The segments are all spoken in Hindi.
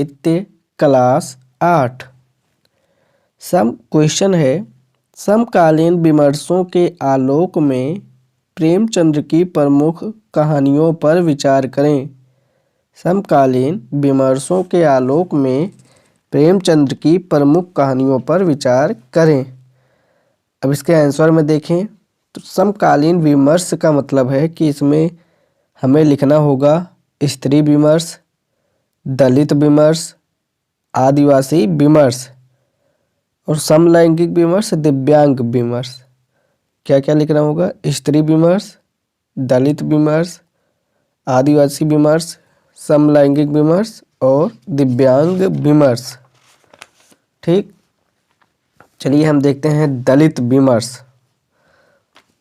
साहित्य क्लास 8। क्वेश्चन है, समकालीन विमर्शों के आलोक में प्रेमचंद की प्रमुख कहानियों पर विचार करें। समकालीन विमर्शों के आलोक में प्रेमचंद की प्रमुख कहानियों पर विचार करें। अब इसके आंसर में देखें तो समकालीन विमर्श का मतलब है कि इसमें हमें लिखना होगा स्त्री विमर्श, दलित विमर्श, आदिवासी विमर्श और समलैंगिक विमर्श, दिव्यांग विमर्श। क्या क्या लिखना होगा? स्त्री विमर्श, दलित विमर्श, आदिवासी विमर्श, समलैंगिक विमर्श और दिव्यांग विमर्श। ठीक, चलिए हम देखते हैं दलित विमर्श।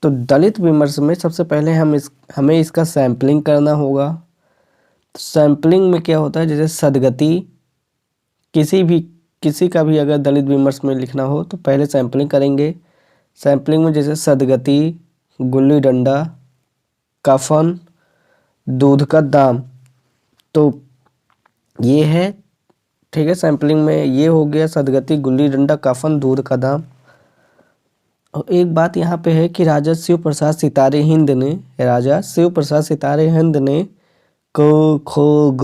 तो दलित विमर्श में सबसे पहले हमें इसका सैम्पलिंग करना होगा। तो सैम्पलिंग में क्या होता है, जैसे सदगति, किसी का भी अगर दलित विमर्श में लिखना हो तो पहले सैम्पलिंग करेंगे। सैम्पलिंग में जैसे सदगति, गुल्ली डंडा, कफन, दूध का दाम, तो ये है। ठीक है, सैम्पलिंग में ये हो गया सदगति, गुल्ली डंडा, कफन, दूध का दाम। और एक बात यहाँ पे है कि राजा शिव प्रसाद सितारे हिंद ने क ख ग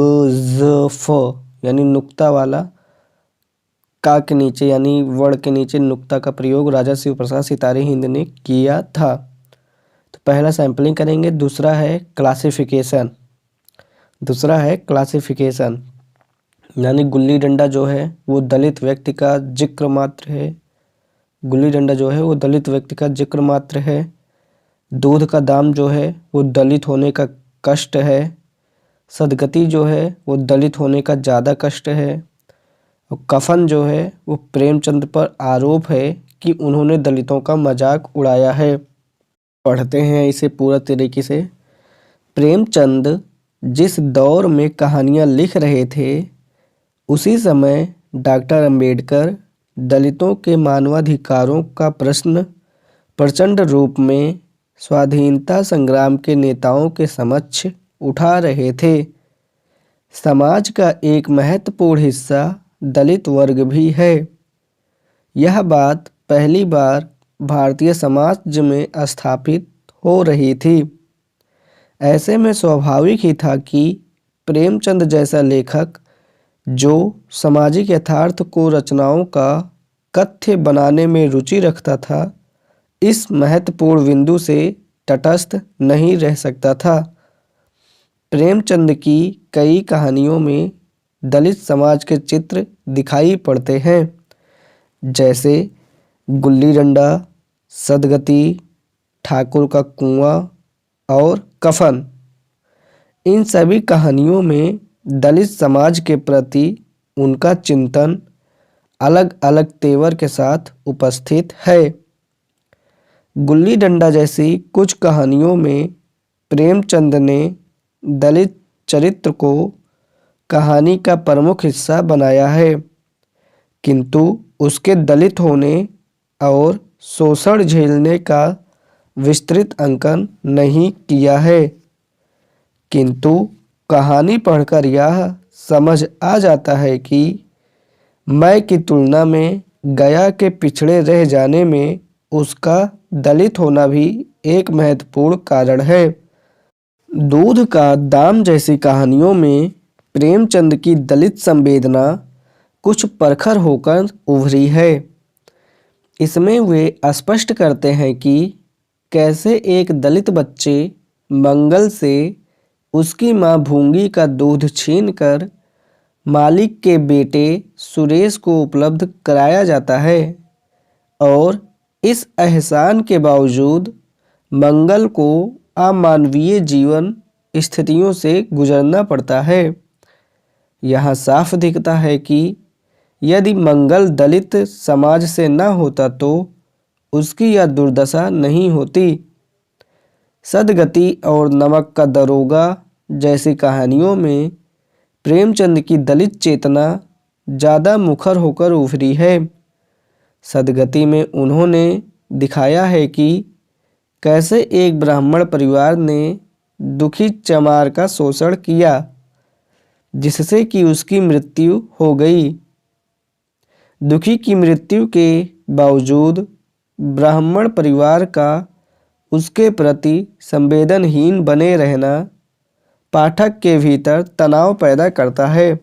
ज फ यानी नुक्ता वाला का के नीचे यानी वर्ण के नीचे नुक्ता का प्रयोग राजा शिव प्रसाद सितारे हिंद ने किया था। तो पहला सैम्पलिंग करेंगे। दूसरा है क्लासिफिकेशन यानी गुल्ली डंडा जो है वो दलित व्यक्ति का जिक्र मात्र है। दूध का दाम जो है वो दलित होने का कष्ट है। सदगति जो है वो दलित होने का ज़्यादा कष्ट है। और कफन जो है वो प्रेमचंद पर आरोप है कि उन्होंने दलितों का मजाक उड़ाया है। पढ़ते हैं इसे पूरा तरीके से। प्रेमचंद जिस दौर में कहानियाँ लिख रहे थे उसी समय डॉक्टर अंबेडकर दलितों के मानवाधिकारों का प्रश्न प्रचंड रूप में स्वाधीनता संग्राम के नेताओं के समक्ष उठा रहे थे। समाज का एक महत्वपूर्ण हिस्सा दलित वर्ग भी है। यह बात पहली बार भारतीय समाज में स्थापित हो रही थी। ऐसे में स्वाभाविक ही था कि प्रेमचंद जैसा लेखक जो सामाजिक यथार्थ को रचनाओं का कथ्य बनाने में रुचि रखता था, इस महत्वपूर्ण बिंदु से तटस्थ नहीं रह सकता था। प्रेमचंद की कई कहानियों में दलित समाज के चित्र दिखाई पड़ते हैं, जैसे गुल्ली डंडा, सदगति, ठाकुर का कुआं और कफन। इन सभी कहानियों में दलित समाज के प्रति उनका चिंतन अलग अलग तेवर के साथ उपस्थित है। गुल्ली डंडा जैसी कुछ कहानियों में प्रेमचंद ने दलित चरित्र को कहानी का प्रमुख हिस्सा बनाया है, किंतु उसके दलित होने और शोषण झेलने का विस्तृत अंकन नहीं किया है। किंतु कहानी पढ़कर यह समझ आ जाता है कि मैं की तुलना में गया के पिछड़े रह जाने में उसका दलित होना भी एक महत्वपूर्ण कारण है। दूध का दाम जैसी कहानियों में प्रेमचंद की दलित संवेदना कुछ परखर होकर उभरी है। इसमें वे स्पष्ट करते हैं कि कैसे एक दलित बच्चे मंगल से उसकी मां भूंगी का दूध छीनकर मालिक के बेटे सुरेश को उपलब्ध कराया जाता है और इस एहसान के बावजूद मंगल को अमानवीय जीवन स्थितियों से गुजरना पड़ता है। यहाँ साफ दिखता है कि यदि मंगल दलित समाज से न होता तो उसकी यह दुर्दशा नहीं होती। सदगति और नमक का दरोगा जैसी कहानियों में प्रेमचंद की दलित चेतना ज़्यादा मुखर होकर उभरी है। सदगति में उन्होंने दिखाया है कि कैसे एक ब्राह्मण परिवार ने दुखी चमार का शोषण किया। जिससे कि उसकी मृत्यु हो गई। दुखी की मृत्यु के बावजूद ब्राह्मण परिवार का उसके प्रति संवेदनहीन बने रहना पाठक के भीतर तनाव पैदा करता है।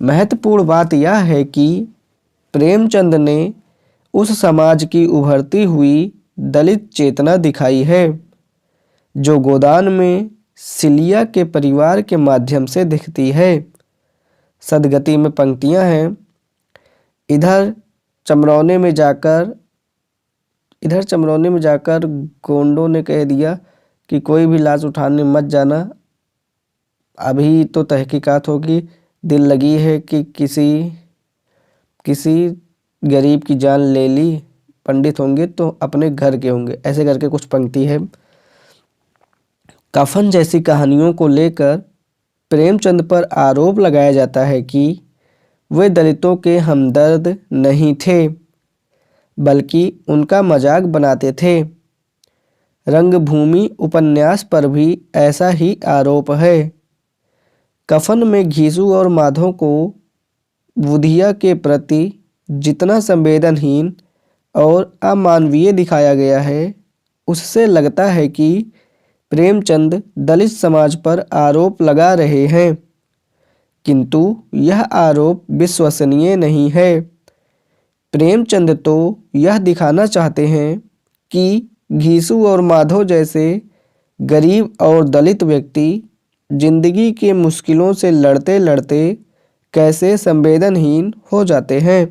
महत्वपूर्ण बात यह है कि प्रेमचंद ने उस समाज की उभरती हुई दलित चेतना दिखाई है जो गोदान में सिलिया के परिवार के माध्यम से दिखती है। सदगति में पंक्तियां हैं, इधर चमरौने में जाकर गोंडों ने कह दिया कि कोई भी लाश उठाने मत जाना, अभी तो तहकीकात होगी, दिल लगी है कि किसी गरीब की जान ले ली, पंडित होंगे तो अपने घर के होंगे, ऐसे करके कुछ पंक्ति है। कफन जैसी कहानियों को लेकर प्रेमचंद पर आरोप लगाया जाता है कि वे दलितों के हमदर्द नहीं थे बल्कि उनका मजाक बनाते थे। रंगभूमि उपन्यास पर भी ऐसा ही आरोप है। कफन में घीसू और माधव को बुधिया के प्रति जितना संवेदनहीन और अमानवीय दिखाया गया है, उससे लगता है कि प्रेमचंद दलित समाज पर आरोप लगा रहे हैं, किंतु यह आरोप विश्वसनीय नहीं है। प्रेमचंद तो यह दिखाना चाहते हैं कि घीसू और माधव जैसे गरीब और दलित व्यक्ति जिंदगी के मुश्किलों से लड़ते लड़ते कैसे संवेदनहीन हो जाते हैं।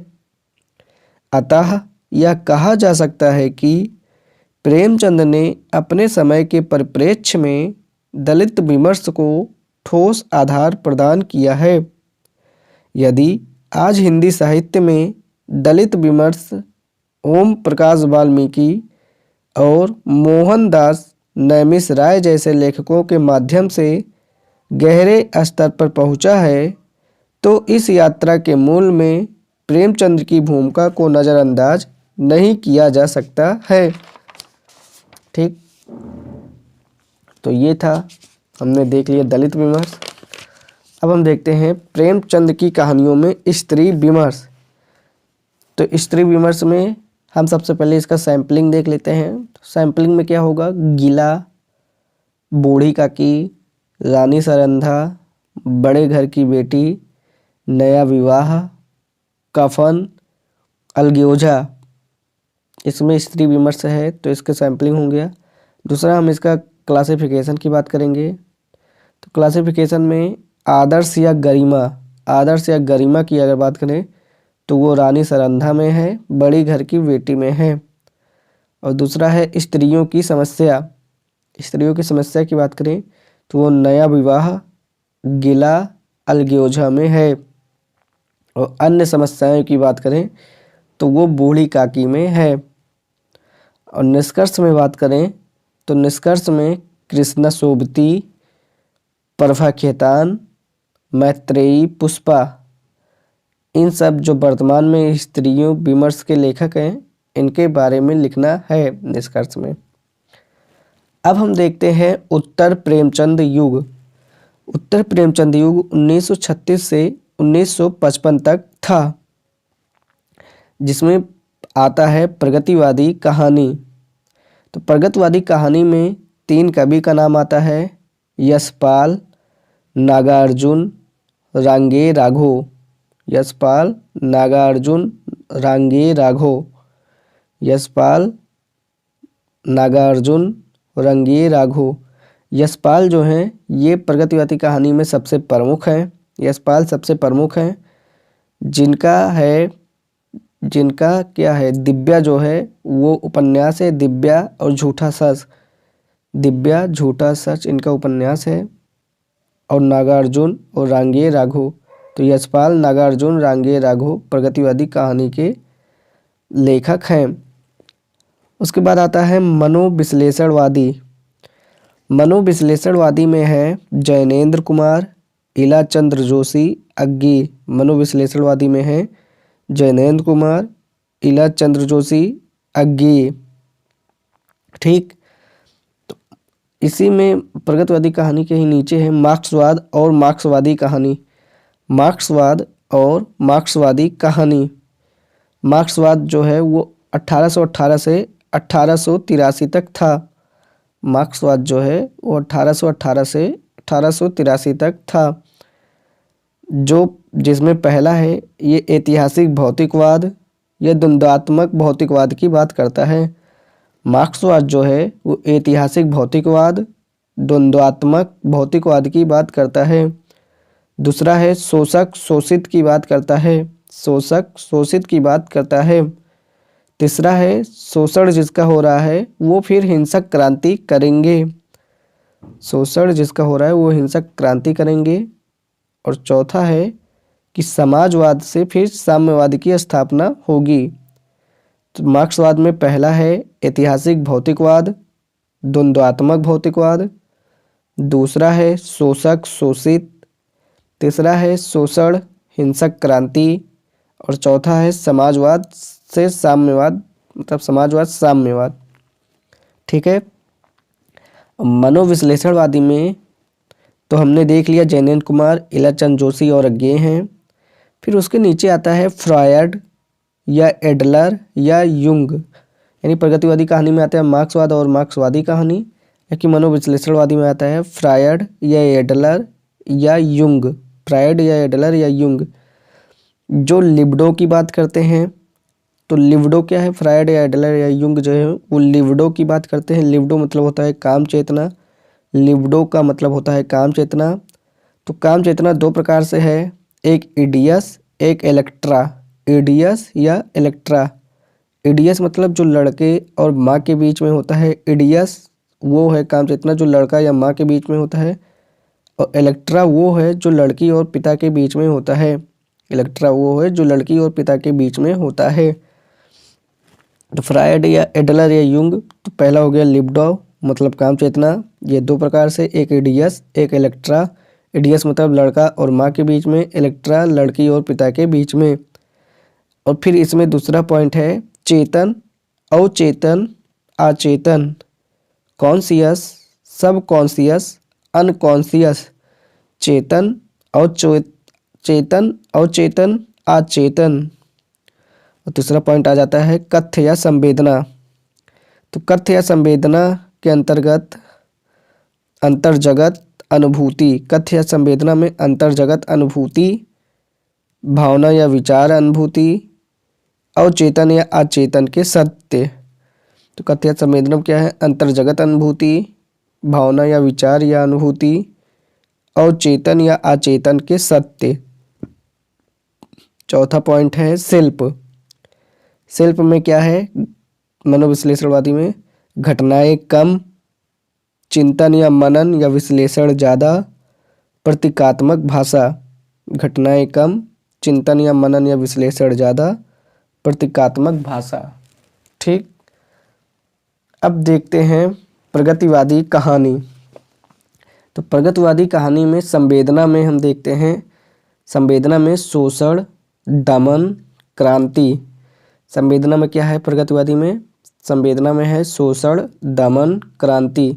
अतः यह कहा जा सकता है कि प्रेमचंद ने अपने समय के परिप्रेक्ष्य में दलित विमर्श को ठोस आधार प्रदान किया है। यदि आज हिंदी साहित्य में दलित विमर्श ओम प्रकाश वाल्मीकि और मोहनदास नैमिष राय जैसे लेखकों के माध्यम से गहरे स्तर पर पहुंचा है, तो इस यात्रा के मूल में प्रेमचंद की भूमिका को नज़रअंदाज नहीं किया जा सकता है। ठीक, तो ये था, हमने देख लिया दलित विमर्श। अब हम देखते हैं प्रेमचंद की कहानियों में स्त्री विमर्श। तो स्त्री विमर्श में हम सबसे पहले इसका सैम्पलिंग देख लेते हैं। सैम्पलिंग में क्या होगा, गीला, बूढ़ी काकी, रानी सरंधा, बड़े घर की बेटी, नया विवाह, कफन, अलग्योजा, इसमें स्त्री विमर्श है, तो इसका सैम्पलिंग हो गया। दूसरा हम इसका क्लासिफिकेशन की बात करेंगे। तो क्लासिफिकेशन में आदर्श या गरिमा की अगर बात करें तो वो रानी सरंधा में है, बड़ी घर की बेटी में है। और दूसरा है स्त्रियों की समस्या की बात करें तो वो नया विवाह, गिला, अलग्योजा में है। और अन्य समस्याओं की बात करें तो वो बूढ़ी काकी में है। और निष्कर्ष में बात करें तो निष्कर्ष में कृष्णा सोबती, प्रभा खेतान, मैत्रेयी, पुष्पा, इन सब जो वर्तमान में स्त्रियों विमर्श के लेखक हैं, इनके बारे में लिखना है निष्कर्ष में। अब हम देखते हैं उत्तर प्रेमचंद युग। उत्तर प्रेमचंद युग 1936 से 1955 तक था, जिसमें आता है प्रगतिवादी कहानी। तो प्रगतिवादी कहानी में 3 कवि का नाम आता है, यशपाल, नागार्जुन, रांगे राघो। यशपाल, नागार्जुन, रांगे राघो। यशपाल, नागार्जुन, रांगे राघो। यशपाल जो हैं ये प्रगतिवादी कहानी में सबसे प्रमुख हैं। यशपाल सबसे प्रमुख हैं, जिनका क्या है, दिव्या जो है वो उपन्यास है, दिव्या और झूठा सच इनका उपन्यास है। और नागार्जुन और रांगे राघो, तो यशपाल, नागार्जुन, रांगे राघो प्रगतिवादी कहानी के लेखक हैं। उसके बाद आता है मनोविश्लेषणवादी में है जैनेन्द्र कुमार, इलाचंद्र जोशी, अग्गी। मनोविश्लेषणवादी में है जैनेन्द्र कुमार, इलाचंद्र जोशी, अग्गी। ठीक, तो इसी में प्रगतिवादी कहानी के ही नीचे है मार्क्सवाद और मार्क्सवादी कहानी। मार्क्सवाद और मार्क्सवादी कहानी। मार्क्सवाद जो है वो 1818 से 1883 तक था। मार्क्सवाद जो है वो 1818 से 1883 तक था। जो जिसमें पहला है ये ऐतिहासिक भौतिकवाद, यह द्वंद्वात्मक भौतिकवाद की बात करता है। मार्क्सवाद जो है वो ऐतिहासिक भौतिकवाद, द्वंद्वात्मक भौतिकवाद की बात करता है। दूसरा है शोषक शोषित की बात करता है, शोषक शोषित की बात करता है। तीसरा है शोषण जिसका हो रहा है वो फिर हिंसक क्रांति करेंगे, शोषण जिसका हो रहा है वो हिंसक क्रांति करेंगे। और चौथा है कि समाजवाद से फिर साम्यवाद की स्थापना होगी। तो मार्क्सवाद में पहला है ऐतिहासिक भौतिकवाद, द्वंद्वात्मक भौतिकवाद। दूसरा है शोषक शोषित। तीसरा है शोषण हिंसक क्रांति। और चौथा है समाजवाद से साम्यवाद, मतलब समाजवाद साम्यवाद। ठीक है। मनोविश्लेषणवादी में तो हमने देख लिया जैनेन्द्र कुमार, इलाचंद जोशी और अज्ञेय हैं। फिर उसके नीचे आता है फ्रॉयड या एडलर या युंग। यानी प्रगतिवादी कहानी में आता है मार्क्सवाद और मार्क्सवादी कहानी, जबकि मनोविश्लेषणवादी में आता है फ्रॉयड या एडलर या युंग। फ्रॉयड या एडलर या युंग। जो लिबिडो की बात करते हैं, तो लिबिडो क्या है? फ्रॉयड या एडलर या युंग जो है वो लिबिडो की बात करते हैं। लिबिडो मतलब होता है काम चेतना। लिबिडो का मतलब होता है काम चेतना। तो काम चेतना दो प्रकार से है, एक इडियस, एक इलेक्ट्रा। इडियस या इलेक्ट्रा। इडियस मतलब जो लड़के और माँ के बीच में होता है, इडियस वो है काम चेतना जो लड़का या माँ के बीच में होता है। और इलेक्ट्रा वो है जो लड़की और पिता के बीच में होता है। इलेक्ट्रा वो है जो लड़की और पिता के बीच में होता है। तो फ्रॉयड या एडलर या युंग, तो पहला हो गया लिबिडो मतलब काम चेतना, ये दो प्रकार से, एक इडियस एक इलेक्ट्रा। इडियस मतलब लड़का और माँ के बीच में, इलेक्ट्रा लड़की और पिता के बीच में। और फिर इसमें दूसरा पॉइंट है चेतन, अवचेतन, अचेतन, कॉन्शियस, सब कॉन्शियस, अनकॉन्शियस। चेतन, चेतन, अवचेतन, अचेतन। और तीसरा पॉइंट आ जाता है कथ्य या संवेदना। तो कथ्य या संवेदना के अंतर्गत अंतर्जगत अनुभूति। कथ्य या संवेदना में अंतर्जगत अनुभूति, भावना या विचार अनुभूति, अवचेतन या अचेतन के सत्य। तो कथ्य या संवेदना में क्या है? अंतर्जगत अनुभूति, भावना या विचार या अनुभूति, अवचेतन या अचेतन के सत्य। चौथा पॉइंट है शिल्प। शिल्प में क्या है? मनोविश्लेषणवादी में घटनाएं कम, चिंतन या मनन या विश्लेषण ज़्यादा, प्रतीकात्मक भाषा। घटनाएं कम, चिंतन या मनन या विश्लेषण ज़्यादा, प्रतीकात्मक भाषा। ठीक। अब देखते हैं प्रगतिवादी कहानी। तो प्रगतिवादी कहानी में संवेदना में हम देखते हैं, संवेदना में शोषण, दमन, क्रांति। संवेदना में क्या है? प्रगतिवादी में संवेदना में है शोषण, दमन, क्रांति।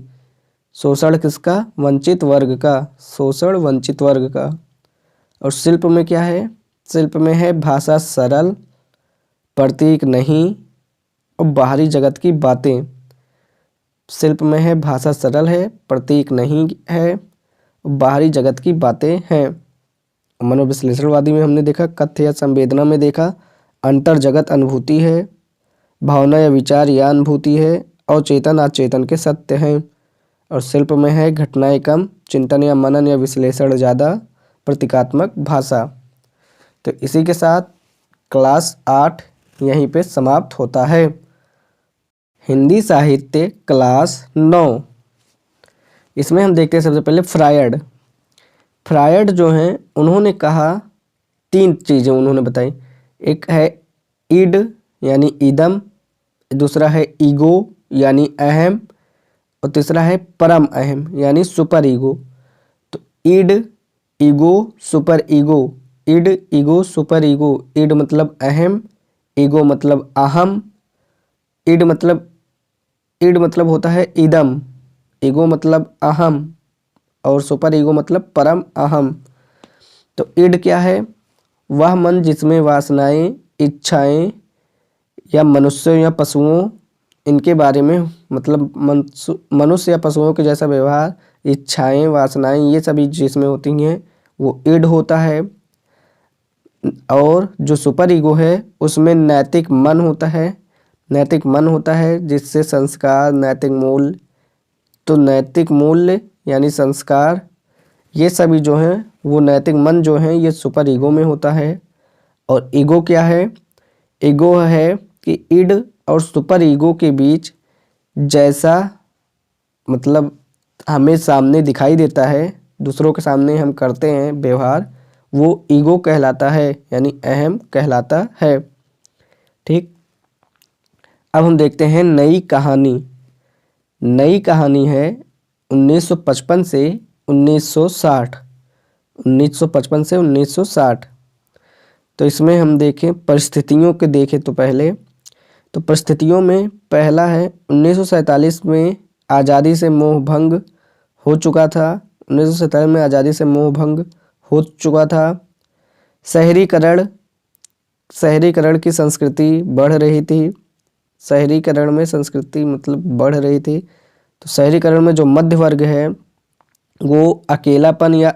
शोषण किसका? वंचित वर्ग का। शोषण वंचित वर्ग का। और शिल्प में क्या है? शिल्प में है भाषा सरल, प्रतीक नहीं और बाहरी जगत की बातें। शिल्प में है भाषा सरल है, प्रतीक नहीं है, बाहरी जगत की बातें हैं। मनोविश्लेषणवादी में हमने देखा कथ्य या संवेदना में देखा अंतर जगत अनुभूति है, भावना या विचार या अनुभूति है, अवचेतन अचेतन के सत्य हैं। और शिल्प में है घटनाएं कम, चिंतन या मनन या विश्लेषण ज़्यादा, प्रतीकात्मक भाषा। तो इसी के साथ क्लास 8 यहीं पे समाप्त होता है। हिंदी साहित्य क्लास 9, इसमें हम देखते हैं सबसे पहले फ्रॉयड। फ्रॉयड जो हैं उन्होंने कहा, 3 चीज़ें उन्होंने बताई। एक है इड यानी इदम, दूसरा है ईगो यानी अहम, और तीसरा है परम अहम यानी सुपर ईगो। तो id, ego, super ego. Id, ego, super ego. Id मतलब अहम, ईगो मतलब अहम, इड मतलब होता है इदम, ईगो मतलब अहम और सुपर ईगो मतलब परम अहम। तो इड क्या है? वह मन जिसमें वासनाएं, इच्छाएं या मनुष्यों या पशुओं इनके बारे में मतलब मनुष्य या पशुओं के जैसा व्यवहार, इच्छाएं, वासनाएं ये सभी जिसमें होती हैं वो इड होता है। और जो सुपर ईगो है उसमें नैतिक मन होता है। नैतिक मन होता है जिससे संस्कार, नैतिक मूल्य, तो नैतिक मूल्य यानी संस्कार ये सभी जो हैं वो नैतिक मन जो हैं ये सुपर ईगो में होता है। और ईगो क्या है? ईगो है कि इड और सुपर ईगो के बीच जैसा मतलब हमें सामने दिखाई देता है, दूसरों के सामने हम करते हैं व्यवहार, वो ईगो कहलाता है यानी अहम कहलाता है। ठीक, अब हम देखते हैं नई कहानी। नई कहानी है 1955 से 1960। 1955 से 1960। तो इसमें हम देखें परिस्थितियों के देखें तो पहले तो परिस्थितियों में पहला है 1947 में आज़ादी से मोह भंग हो चुका था। 1947 में आज़ादी से मोह भंग हो चुका था। शहरीकरण शहरीकरण की संस्कृति बढ़ रही थी। शहरीकरण में संस्कृति मतलब बढ़ रही थी। तो शहरीकरण में जो मध्य वर्ग है वो अकेलापन या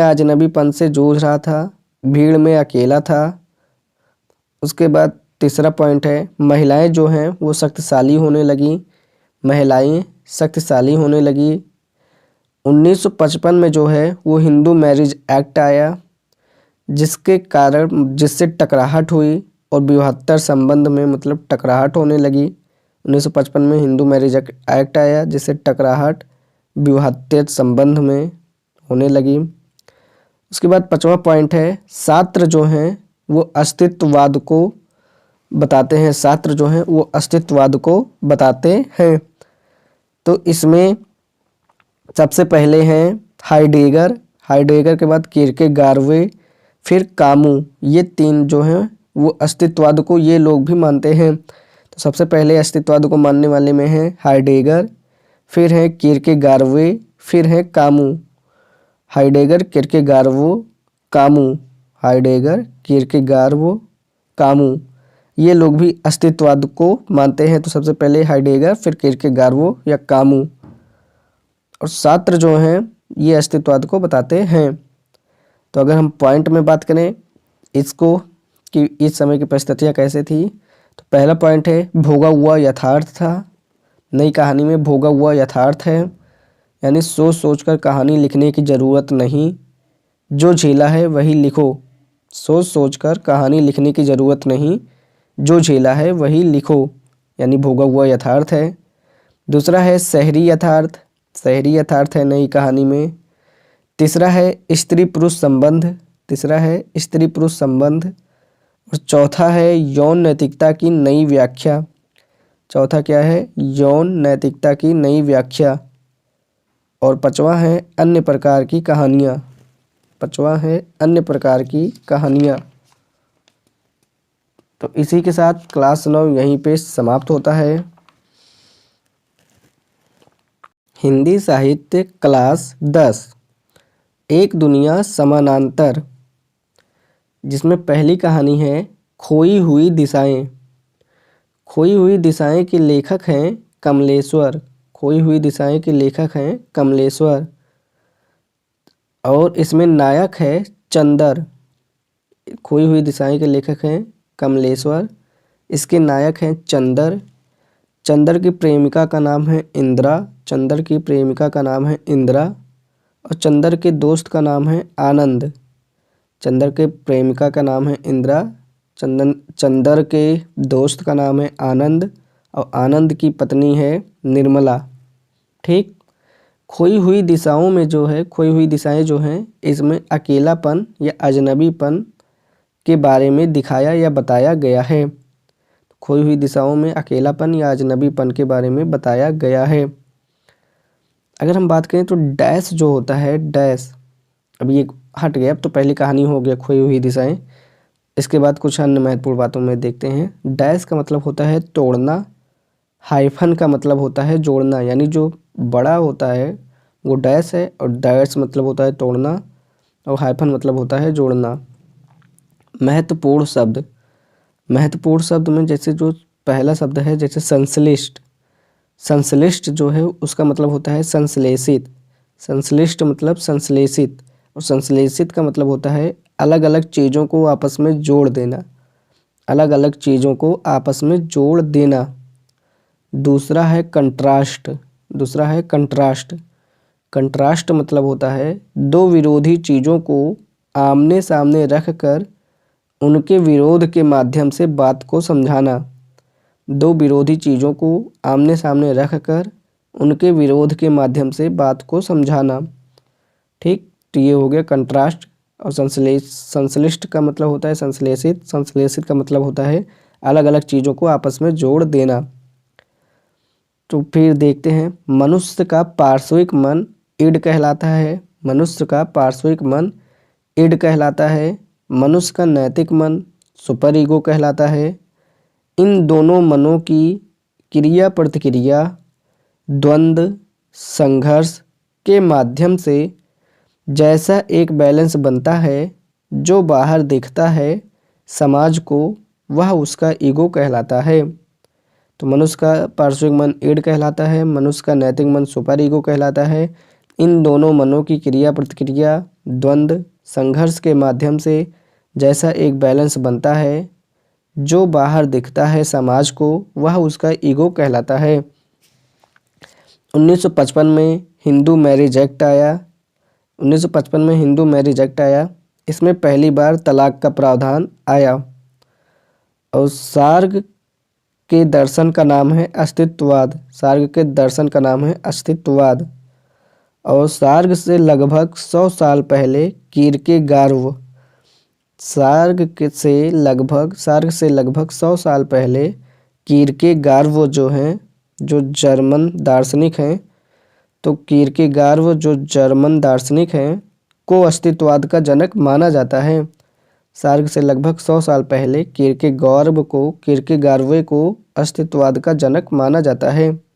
अजनबीपन से जूझ रहा था, भीड़ में अकेला था। उसके बाद तीसरा पॉइंट है महिलाएं जो हैं वो शक्तिशाली होने लगी। महिलाएं शक्तिशाली होने लगी। 1955 में जो है वो हिंदू मैरिज एक्ट आया जिससे टकराहट हुई और विवाहेतर संबंध में मतलब टकराहट होने लगी। 1955 में हिंदू मैरिज एक्ट आया जिससे टकराहट विवाहेतर संबंध में होने लगी। उसके बाद 5वां पॉइंट है शास्त्र जो हैं वो अस्तित्ववाद को बताते हैं। शास्त्र जो हैं वो अस्तित्ववाद को बताते हैं। तो इसमें सबसे पहले हैं हाइडेगर। हाइडेगर के बाद किरकेगार्वे, फिर कामू। ये तीन जो हैं वो अस्तित्ववाद को ये लोग भी मानते हैं। तो सबसे पहले अस्तित्ववाद को मानने वाले में हैं हाइडेगर, फिर है किरकेगार्वे, फिर है Camus. Heidegger, Kierkegaard, Camus. Heidegger, Kierkegaard, Camus ये लोग भी अस्तित्ववाद को मानते हैं। तो सबसे पहले हाइडेगर, फिर किरकेगार्वो या कामू। और शास्त्र जो हैं ये अस्तित्ववाद को बताते हैं। तो अगर हम पॉइंट में बात करें इसको कि इस समय की परिस्थितियाँ कैसे थी, तो पहला पॉइंट है भोगा हुआ यथार्थ था। नई कहानी में भोगा हुआ यथार्थ है यानी सोच सोचकर कहानी लिखने की ज़रूरत नहीं, जो झेला है वही लिखो। सोच सोचकर कहानी लिखने की ज़रूरत नहीं, जो झेला है वही लिखो यानी भोगा हुआ यथार्थ है। दूसरा है शहरी यथार्थ। शहरी यथार्थ है नई कहानी में। तीसरा है स्त्री पुरुष संबंध। तीसरा है स्त्री पुरुष संबंध। और चौथा है यौन नैतिकता की नई व्याख्या। चौथा क्या है? यौन नैतिकता की नई व्याख्या। और पांचवा है अन्य प्रकार की कहानियाँ। पांचवा है अन्य प्रकार की कहानियाँ। तो इसी के साथ क्लास 9 यहीं पे समाप्त होता है। हिंदी साहित्य क्लास 10 एक दुनिया समानांतर, जिसमें पहली कहानी है खोई हुई दिशाएं। खोई हुई दिशाएं के लेखक हैं कमलेश्वर। खोई हुई दिशाएं के लेखक हैं कमलेश्वर। और इसमें नायक है चंदर। खोई हुई दिशाएं के लेखक हैं कमलेश्वर, इसके नायक हैं चंदर। चंदर की प्रेमिका का नाम है इंदिरा। चंदर की प्रेमिका का नाम है इंदिरा। और चंदर के दोस्त का नाम है आनंद। चंदर के प्रेमिका का नाम है इंदिरा। चंदर के दोस्त का नाम है आनंद और आनंद की पत्नी है निर्मला। ठीक, खोई हुई दिशाओं में जो है खोई हुई दिशाएं जो हैं इसमें अकेलापन या अजनबीपन के बारे में दिखाया या बताया गया है। खोई हुई दिशाओं में अकेलापन या अजनबीपन के बारे में बताया गया है। अगर हम बात करें तो डैश जो होता है डैश, अब ये हट गया, अब तो पहली कहानी हो गया खोई हुई दिशाएं। इसके बाद कुछ अन्य महत्वपूर्ण बातों में देखते हैं। डैश का मतलब होता है तोड़ना, हाइफन का मतलब होता है जोड़ना, यानी जो बड़ा होता है वो डैश है और डैश मतलब होता है तोड़ना और हाइफन मतलब होता है जोड़ना। महत्वपूर्ण शब्द, महत्वपूर्ण शब्द में जैसे जो पहला शब्द है जैसे संश्लिष्ट, संश्लिष्ट जो है उसका मतलब होता है संश्लेषित, संश्लिष्ट मतलब संश्लेषित, और संश्लेषित का मतलब होता है अलग अलग चीज़ों को आपस में जोड़ देना, अलग अलग चीज़ों को आपस में जोड़ देना। दूसरा है कंट्रास्ट, दूसरा है कंट्रास्ट, कंट्रास्ट मतलब होता है दो विरोधी चीज़ों को आमने सामने रख कर उनके विरोध के माध्यम से बात को समझाना, दो विरोधी चीज़ों को आमने सामने रख कर उनके विरोध के माध्यम से बात को समझाना। ठीक, तो ये हो गया कंट्रास्ट। और संश्लिष्ट का मतलब होता है संश्लेषित, संश्लेषित का मतलब होता है अलग अलग चीज़ों को आपस में जोड़ देना। तो फिर देखते हैं, मनुष्य का पार्श्विक मन इड कहलाता है, मनुष्य का पार्श्विक मन इड कहलाता है। मनुष्य का नैतिक मन सुपर ईगो कहलाता है। इन दोनों मनों की क्रिया प्रतिक्रिया द्वंद्व संघर्ष के माध्यम से जैसा एक बैलेंस बनता है जो बाहर दिखता है समाज को, वह उसका ईगो कहलाता है। तो मनुष्य का पार्श्विक मन ईड कहलाता है, मनुष्य का नैतिक मन सुपर ईगो कहलाता है। इन दोनों मनों की क्रिया प्रतिक्रिया द्वंद्व संघर्ष के माध्यम से जैसा एक बैलेंस बनता है जो बाहर दिखता है समाज को, वह उसका ईगो कहलाता है। 1955 में हिंदू मैरिज एक्ट आया, 1955 में हिंदू मैरिज एक्ट आया। इसमें पहली बार तलाक का प्रावधान आया। और सार्ग के दर्शन का नाम है अस्तित्ववाद, सार्ग के दर्शन का नाम है अस्तित्ववाद। और सार्ग से लगभग 100 साल पहले कीर्केगार्ड, सार्ग से लगभग 100 साल पहले कीर्केगार्ड जो हैं, जो जर्मन दार्शनिक हैं, तो कीर्केगार्ड जो जर्मन दार्शनिक हैं को अस्तित्ववाद का जनक माना जाता है। सार्ग से लगभग 100 साल पहले कीर्केगार्ड को अस्तित्ववाद का जनक माना जाता है।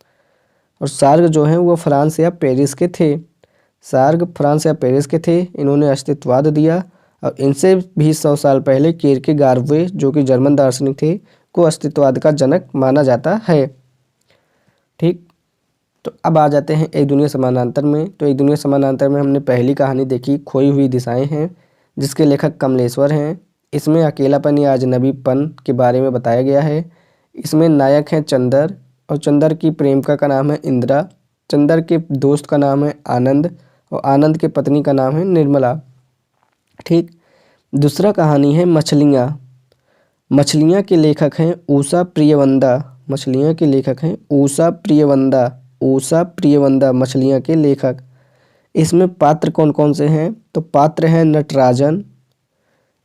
और सार्ग जो हैं वो फ्रांस या पेरिस के थे, सार्ग फ्रांस या पेरिस के थे। इन्होंने अस्तित्ववाद दिया। और इनसे भी 100 साल पहले कीर्केगार्ड जो कि जर्मन दार्शनिक थे को अस्तित्ववाद का जनक माना जाता है। ठीक, तो अब आ जाते हैं एक दुनिया समानांतर में। तो एक दुनिया समानांतर में हमने पहली कहानी देखी खोई हुई दिशाएं हैं, जिसके लेखक कमलेश्वर हैं। इसमें अकेलापन या अजनबीपन के बारे में बताया गया है। इसमें नायक हैं चंदर, और चंदर की प्रेमिका का नाम है इंदिरा, चंदर के दोस्त का नाम है आनंद, और आनंद की पत्नी का नाम है निर्मला। ठीक, दूसरा कहानी है मछलियाँ। मछलियाँ के लेखक हैं उषा प्रियवंदा, मछलियाँ के लेखक हैं उषा प्रियवंदा, उषा प्रियवंदा मछलियाँ के लेखक। इसमें पात्र कौन कौन से हैं? तो पात्र हैं नटराजन,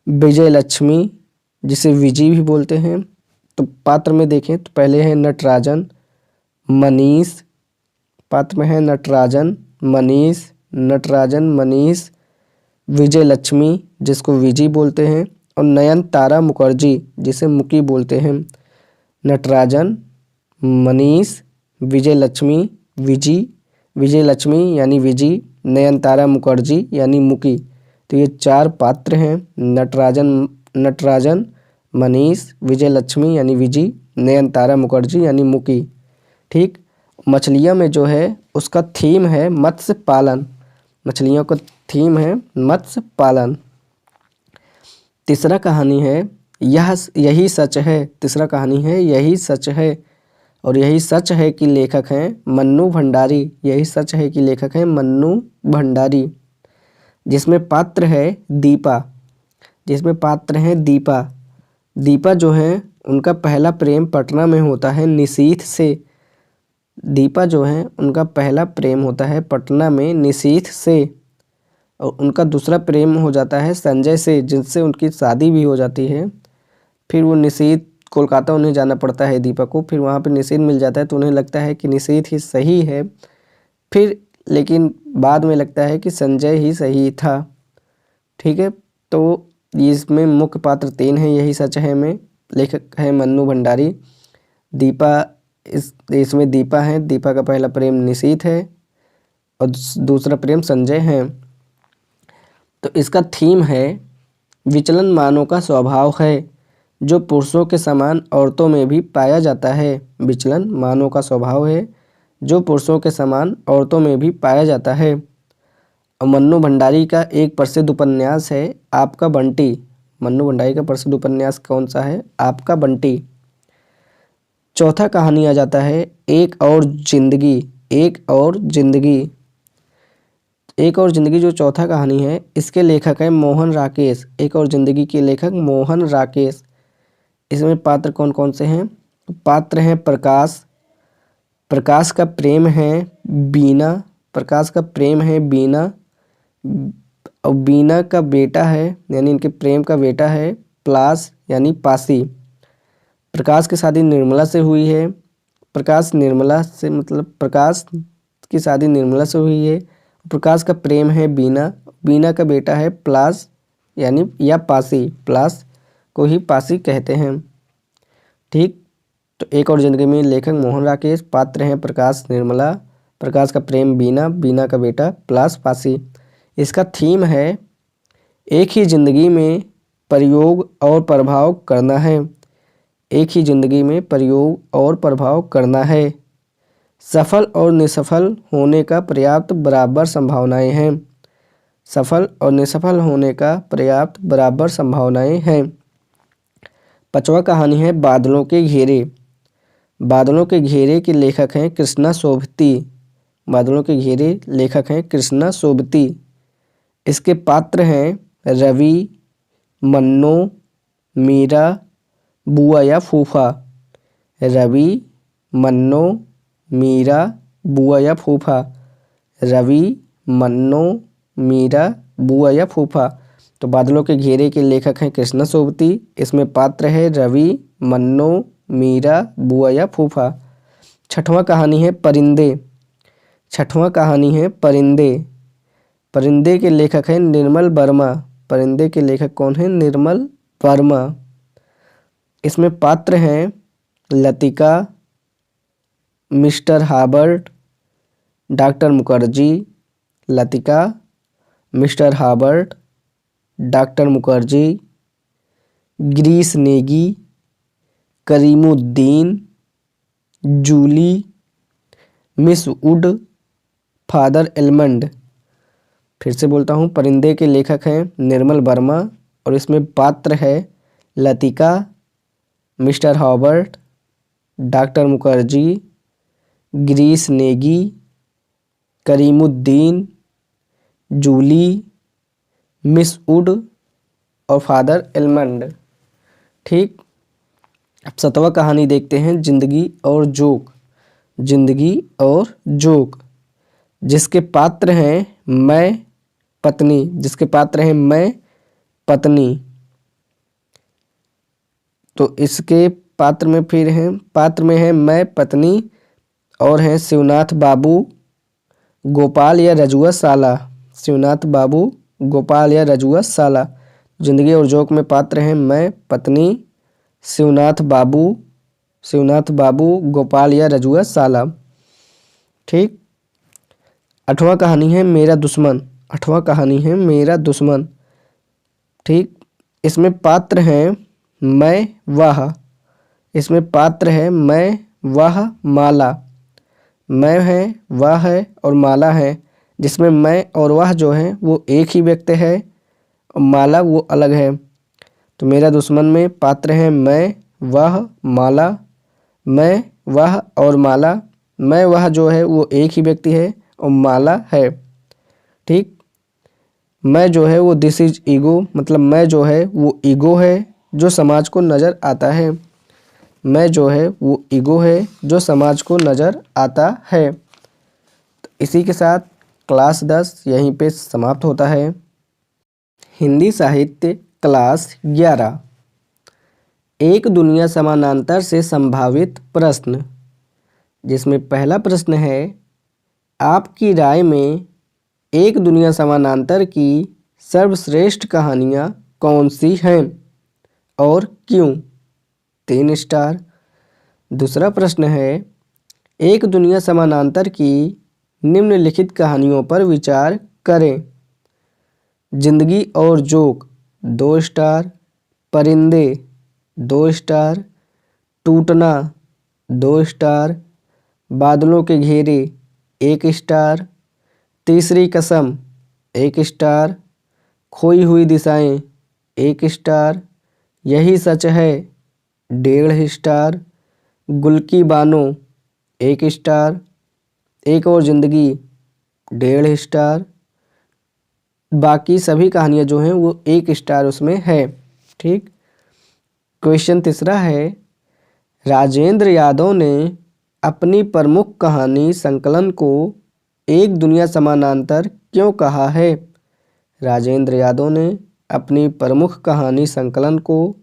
विजय लक्ष्मी जिसे विजी भी बोलते हैं। तो पात्र में देखें तो पहले है नटराजन, मनीष, पात्र में है नटराजन, मनीष, विजय लक्ष्मी जिसको विजी बोलते हैं, और नयनतारा मुखर्जी जिसे मुकी बोलते हैं। नटराजन, मनीष, विजय लक्ष्मी, विजय लक्ष्मी यानी विजी, नयनतारा मुखर्जी यानी मुकी। तो ये 4 पात्र हैं, नटराजन, मनीष, विजय लक्ष्मी यानी विजी, नयनतारा मुखर्जी यानी मुकी। ठीक, मछलियाँ में जो है उसका थीम है मत्स्य पालन, मछलियों का थीम है मत्स्य पालन। तीसरा कहानी है यही सच है, तीसरा कहानी है यही सच है, और यही सच है कि लेखक हैं मन्नू भंडारी, यही सच है कि लेखक हैं मन्नू भंडारी। जिसमें पात्र है दीपा, जिसमें पात्र हैं दीपा। दीपा जो है उनका पहला प्रेम पटना में होता है निशीथ से, दीपा जो है उनका पहला प्रेम होता है पटना में निशीथ से, और उनका दूसरा प्रेम हो जाता है संजय से, जिनसे उनकी शादी भी हो जाती है। फिर वो निशीथ कोलकाता उन्हें जाना पड़ता है दीपा को, फिर वहाँ पे निशीथ मिल जाता है तो उन्हें लगता है कि निशीथ ही सही है, फिर लेकिन बाद में लगता है कि संजय ही सही था। ठीक है, तो इसमें मुख्य पात्र 3 हैं यही सच है में। लेखक है मन्नू भंडारी, दीपा इसमें दीपा है, दीपा का पहला प्रेम निशीथ है और दूसरा प्रेम संजय है। तो इसका थीम है विचलन मानव का स्वभाव है जो पुरुषों के समान औरतों में भी पाया जाता है। विचलन मानव का स्वभाव है जो पुरुषों के समान औरतों में भी पाया जाता है। और मन्नू भंडारी का एक प्रसिद्ध उपन्यास है आपका बंटी। मन्नू भंडारी का प्रसिद्ध उपन्यास कौन सा है? आपका बंटी। चौथा कहानी आ जाता है एक और जिंदगी। एक और जिंदगी। एक और जिंदगी जो चौथा कहानी है, इसके लेखक है मोहन राकेश। एक और जिंदगी के लेखक मोहन राकेश। इसमें पात्र कौन कौन से हैं? पात्र हैं प्रकाश। प्रकाश का प्रेम है बीना। प्रकाश का प्रेम है बीना और बीना का बेटा है, यानी इनके प्रेम का बेटा है प्लास यानी पासी। प्रकाश की शादी निर्मला से हुई है। प्रकाश निर्मला से मतलब प्रकाश की शादी निर्मला से हुई है। प्रकाश का प्रेम है बीना। बीना का बेटा है प्लास यानी या पासी। प्लास को ही पासी कहते हैं। ठीक। तो एक और जिंदगी में लेखक मोहन राकेश, पात्र हैं प्रकाश निर्मला, प्रकाश का प्रेम बीना, बीना का बेटा प्लास पासी। इसका थीम है एक ही जिंदगी में प्रयोग और प्रभाव करना है। एक ही जिंदगी में प्रयोग और प्रभाव करना है। सफल और निसफल होने का पर्याप्त बराबर संभावनाएं हैं। सफल और निसफल होने का पर्याप्त बराबर संभावनाएं हैं। पांचवा कहानी है बादलों के घेरे। बादलों के घेरे के लेखक हैं कृष्णा सोबती। बादलों के घेरे लेखक हैं कृष्णा सोबती। इसके पात्र हैं रवि, मन्नो, मीरा, बुआ या फूफा। रवि, मन्नो, मीरा, बुआ या फूफा। रवि, मन्नो, मीरा, बुआ या फूफा। तो बादलों के घेरे के लेखक हैं कृष्णा सोबती। इसमें पात्र है रवि, मन्नो, मीरा, बुआ या फूफा। छठवां कहानी है परिंदे। छठवां कहानी है परिंदे। परिंदे के लेखक हैं निर्मल वर्मा। परिंदे के लेखक कौन है? निर्मल वर्मा। इसमें पात्र हैं Latika, mister Harvard, doctor Mukherjee. Latika, mister Harvard, doctor Mukherjee, Girish Negi, Karimuddin, Julie, miss Wood, father Elmond. फिर से बोलता हूँ, परिंदे के लेखक हैं निर्मल वर्मा और इसमें पात्र है Latika, mister Hobart, doctor Mukherjee, Girish Negi, Karimuddin, Julie, miss Wood और फादर एलमंड। ठीक। अब सातवां कहानी देखते हैं जिंदगी और जोक। जिंदगी और जोक। जिसके पात्र हैं मैं पत्नी। जिसके पात्र हैं मैं पत्नी। तो इसके पात्र में फिर हैं, पात्र में है मैं पत्नी और हैं शिवनाथ बाबू, गोपाल या रजुआ साला। शिवनाथ बाबू, गोपाल या रजुआ साला। जिंदगी और जोक में पात्र हैं मैं पत्नी, शिवनाथ बाबू, गोपाल या रजुआ साला। ठीक। आठवां कहानी है मेरा दुश्मन। आठवां कहानी है मेरा दुश्मन। ठीक। इसमें पात्र हैं मैं वह। इसमें पात्र है मैं वह माला। मैं है, वह है और माला है। जिसमें मैं और वह जो है वो एक ही व्यक्ति है और माला वो अलग है। तो मेरा दुश्मन में पात्र हैं मैं, वह, माला। मैं, वह और माला। मैं वह जो है वो एक ही व्यक्ति है और माला है। ठीक। मैं जो है वो दिस इज ईगो, मतलब मैं जो है वो ईगो है जो समाज को नज़र आता है। मैं जो है वो ईगो है जो समाज को नज़र आता है। तो इसी के साथ क्लास 10 यहीं पे समाप्त होता है। हिंदी साहित्य क्लास 11। एक दुनिया समानांतर से संभावित प्रश्न। जिसमें पहला प्रश्न है आपकी राय में एक दुनिया समानांतर की सर्वश्रेष्ठ कहानियाँ कौन सी हैं और क्यों? 3 स्टार। दूसरा प्रश्न है एक दुनिया समानांतर की निम्नलिखित कहानियों पर विचार करें। जिंदगी और जोक 2 स्टार, परिंदे 2 स्टार, टूटना 2 स्टार, बादलों के घेरे 1 स्टार, तीसरी कसम 1 स्टार, खोई हुई दिशाएं 1 स्टार, यही सच है 1.5 स्टार, गुल की बानो 1 स्टार, एक और जिंदगी 1.5 स्टार। बाकी सभी कहानियाँ जो हैं वो 1 स्टार उसमें है। ठीक। क्वेश्चन तीसरा है, राजेंद्र यादव ने अपनी प्रमुख कहानी संकलन को एक दुनिया समानांतर क्यों कहा है? राजेंद्र यादव ने अपनी प्रमुख कहानी संकलन को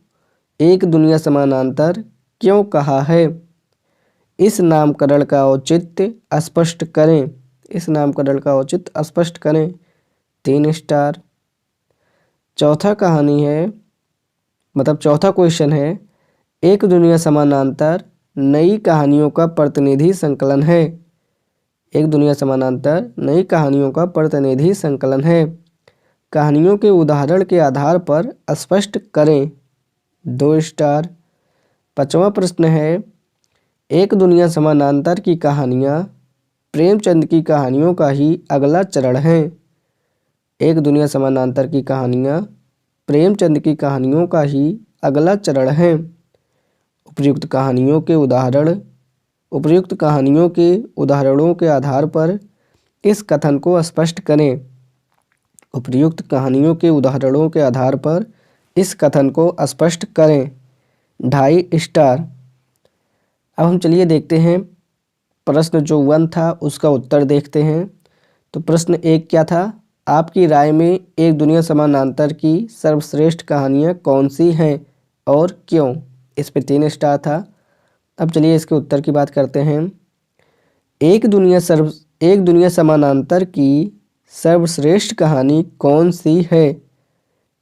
एक दुनिया समानांतर क्यों कहा है? इस नामकरण का औचित्य स्पष्ट करें। इस नामकरण का औचित्य स्पष्ट करें 3 स्टार। चौथा क्वेश्चन है, एक दुनिया समानांतर नई कहानियों का प्रतिनिधि संकलन है। एक दुनिया समानांतर नई कहानियों का प्रतिनिधि संकलन है। कहानियों के उदाहरण के आधार पर स्पष्ट करें 2 स्टार। पांचवा प्रश्न है, एक दुनिया समानांतर की कहानियाँ प्रेमचंद की कहानियों का ही अगला चरण है। एक दुनिया समानांतर की कहानियाँ प्रेमचंद की कहानियों का ही अगला चरण है। उपर्युक्त कहानियों के उदाहरणों के आधार पर इस कथन को स्पष्ट करें। उपर्युक्त कहानियों के उदाहरणों के आधार पर इस कथन को स्पष्ट करें 2.5 स्टार। अब हम चलिए देखते हैं प्रश्न जो 1 था उसका उत्तर देखते हैं। तो प्रश्न 1 क्या था? आपकी राय में एक दुनिया समानांतर की सर्वश्रेष्ठ कहानियाँ कौन सी हैं और क्यों? इस पे 3 स्टार था। अब चलिए इसके उत्तर की बात करते हैं। एक दुनिया समानांतर की सर्वश्रेष्ठ कहानी कौन सी है?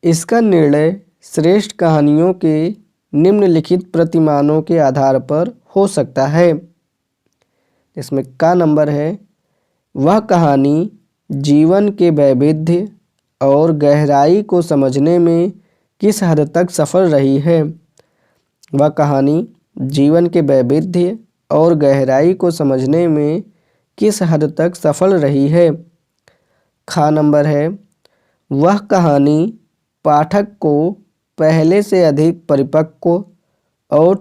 इसका निर्णय श्रेष्ठ कहानियों के निम्नलिखित प्रतिमानों के आधार पर हो सकता है। इसमें का नंबर है, वह कहानी जीवन के वैविध्य और गहराई को समझने में किस हद तक सफल रही है। वह कहानी जीवन के वैविध्य और गहराई को समझने में किस हद तक सफल रही है। खा नंबर है, वह कहानी पाठक को पहले से अधिक परिपक्व और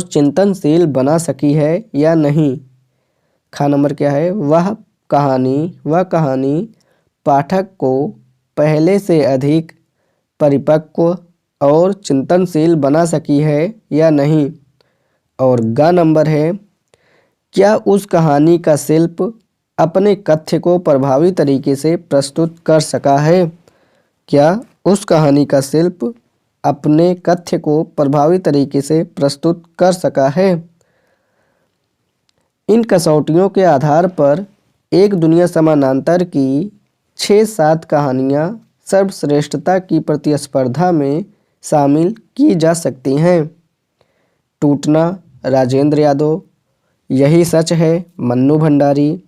चिंतनशील बना सकी है या नहीं। खा नंबर क्या है, वह कहानी पाठक को पहले से अधिक परिपक्व और चिंतनशील बना सकी है या नहीं। और ग नंबर है, क्या उस कहानी का शिल्प अपने कथ्य को प्रभावी तरीके से प्रस्तुत कर सका है। क्या उस कहानी का शिल्प अपने कथ्य को प्रभावी तरीके से प्रस्तुत कर सका है। इन कसौटियों के आधार पर एक दुनिया समानांतर की 6-7 कहानियाँ सर्वश्रेष्ठता की प्रतिस्पर्धा में शामिल की जा सकती हैं। टूटना राजेंद्र यादव, यही सच है मन्नू भंडारी,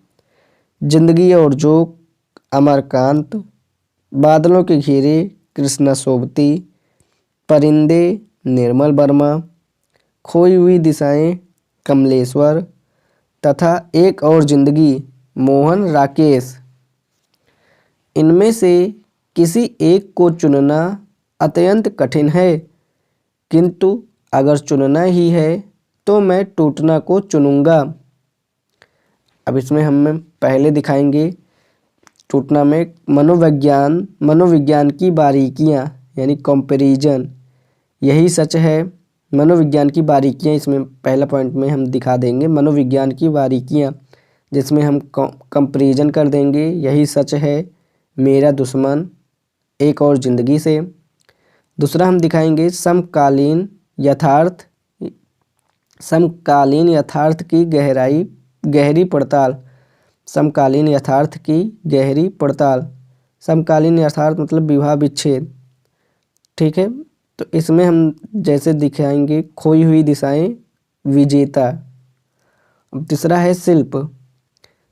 जिंदगी और जोक अमरकांत, बादलों के घेरे कृष्णा सोबती, परिंदे निर्मल वर्मा, खोई हुई दिशाएं कमलेश्वर तथा एक और जिंदगी मोहन राकेश। इनमें से किसी एक को चुनना अत्यंत कठिन है, किंतु अगर चुनना ही है तो मैं टूटना को चुनूंगा। अब इसमें हम पहले दिखाएंगे टूटना में मनोविज्ञान की बारीकियां यानी कंपैरिजन, यही सच है मनोविज्ञान की बारीकियां। इसमें पहला पॉइंट में हम दिखा देंगे मनोविज्ञान की बारीकियां, जिसमें हम कंपैरिजन कर देंगे यही सच है मेरा दुश्मन एक और ज़िंदगी से। दूसरा हम दिखाएंगे समकालीन यथार्थ की गहरी पड़ताल। समकालीन यथार्थ की गहरी पड़ताल, समकालीन यथार्थ मतलब विवाह विच्छेद। ठीक है, तो इसमें हम जैसे दिखाएंगे खोई हुई दिशाएं विजेता, अब तीसरा है शिल्प।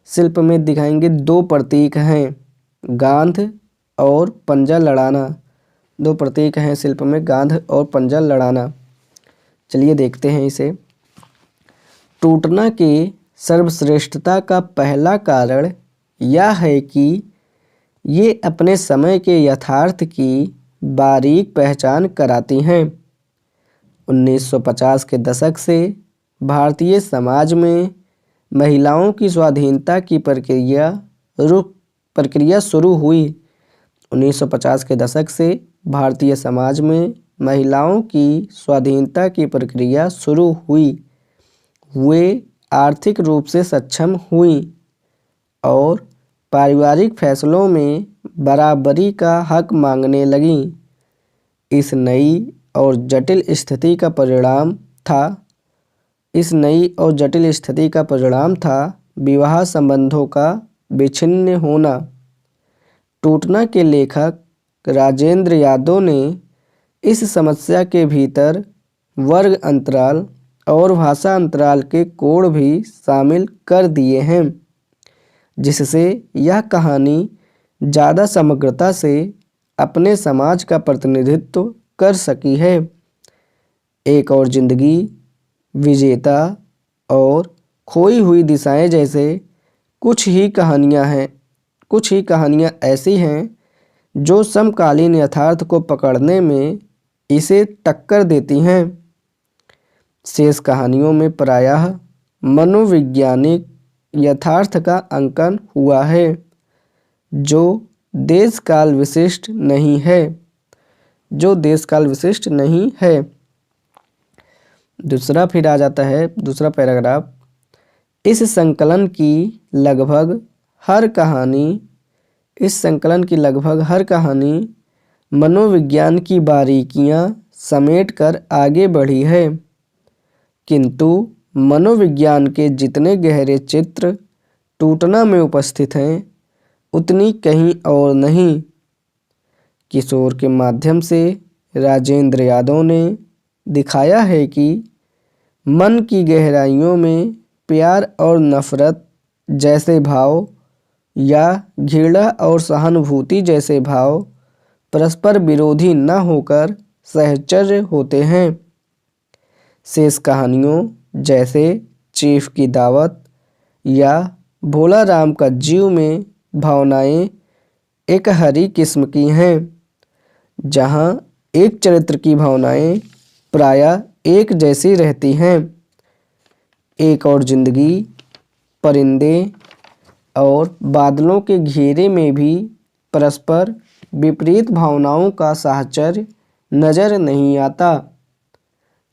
शिल्प में दिखाएंगे दो प्रतीक हैं, गांध और पंजा लड़ाना। दो प्रतीक हैं शिल्प में, गांध और पंजा लड़ाना। चलिए देखते हैं इसे। टूटना के सर्वश्रेष्ठता का पहला कारण यह है कि ये अपने समय के यथार्थ की बारीक पहचान कराती हैं। 1950 के दशक से भारतीय समाज में महिलाओं की स्वाधीनता की प्रक्रिया शुरू हुई। 1950 के दशक से भारतीय समाज में महिलाओं की स्वाधीनता की प्रक्रिया शुरू हुई। वे आर्थिक रूप से सक्षम हुई और पारिवारिक फैसलों में बराबरी का हक मांगने लगीं। इस नई और जटिल स्थिति का परिणाम था विवाह संबंधों का विच्छिन्न होना। टूटना के लेखक राजेंद्र यादव ने इस समस्या के भीतर वर्ग अंतराल और भाषा अंतराल के कोण भी शामिल कर दिए हैं, जिससे यह कहानी ज़्यादा समग्रता से अपने समाज का प्रतिनिधित्व कर सकी है। एक और जिंदगी, विजेता और खोई हुई दिशाएं जैसे कुछ ही कहानियां ऐसी हैं जो समकालीन यथार्थ को पकड़ने में इसे टक्कर देती हैं। शेष कहानियों में प्रायः मनोवैज्ञानिक यथार्थ का अंकन हुआ है जो देश काल विशिष्ट नहीं है। दूसरा फिर आ जाता है दूसरा पैराग्राफ। इस संकलन की लगभग हर कहानी मनोविज्ञान की बारीकियां समेटकर आगे बढ़ी है, किंतु मनोविज्ञान के जितने गहरे चित्र टूटना में उपस्थित हैं उतनी कहीं और नहीं। किशोर के माध्यम से राजेंद्र यादव ने दिखाया है कि मन की गहराइयों में प्यार और नफरत जैसे भाव या घृणा और सहानुभूति जैसे भाव परस्पर विरोधी न होकर सहचर्य होते हैं। शेष कहानियों जैसे चीफ की दावत या भोला राम का जीव में भावनाएं एक हरी किस्म की हैं, जहां एक चरित्र की भावनाएं प्रायः एक जैसी रहती हैं। एक और जिंदगी, परिंदे और बादलों के घेरे में भी परस्पर विपरीत भावनाओं का साहचर्य नजर नहीं आता।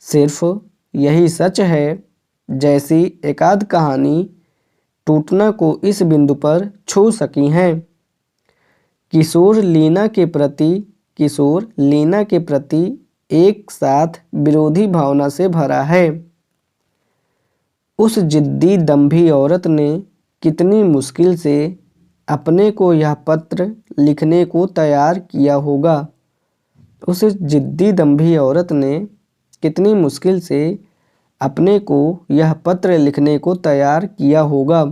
सिर्फ यही सच है जैसी एकाध कहानी टूटना को इस बिंदु पर छू सकी हैं। किशोर लीना के प्रति एक साथ विरोधी भावना से भरा है। उस जिद्दी दंभी औरत ने कितनी मुश्किल से अपने को यह पत्र लिखने को तैयार किया होगा। उस जिद्दी दंभी औरत ने कितनी मुश्किल से अपने को यह पत्र लिखने को तैयार किया होगा।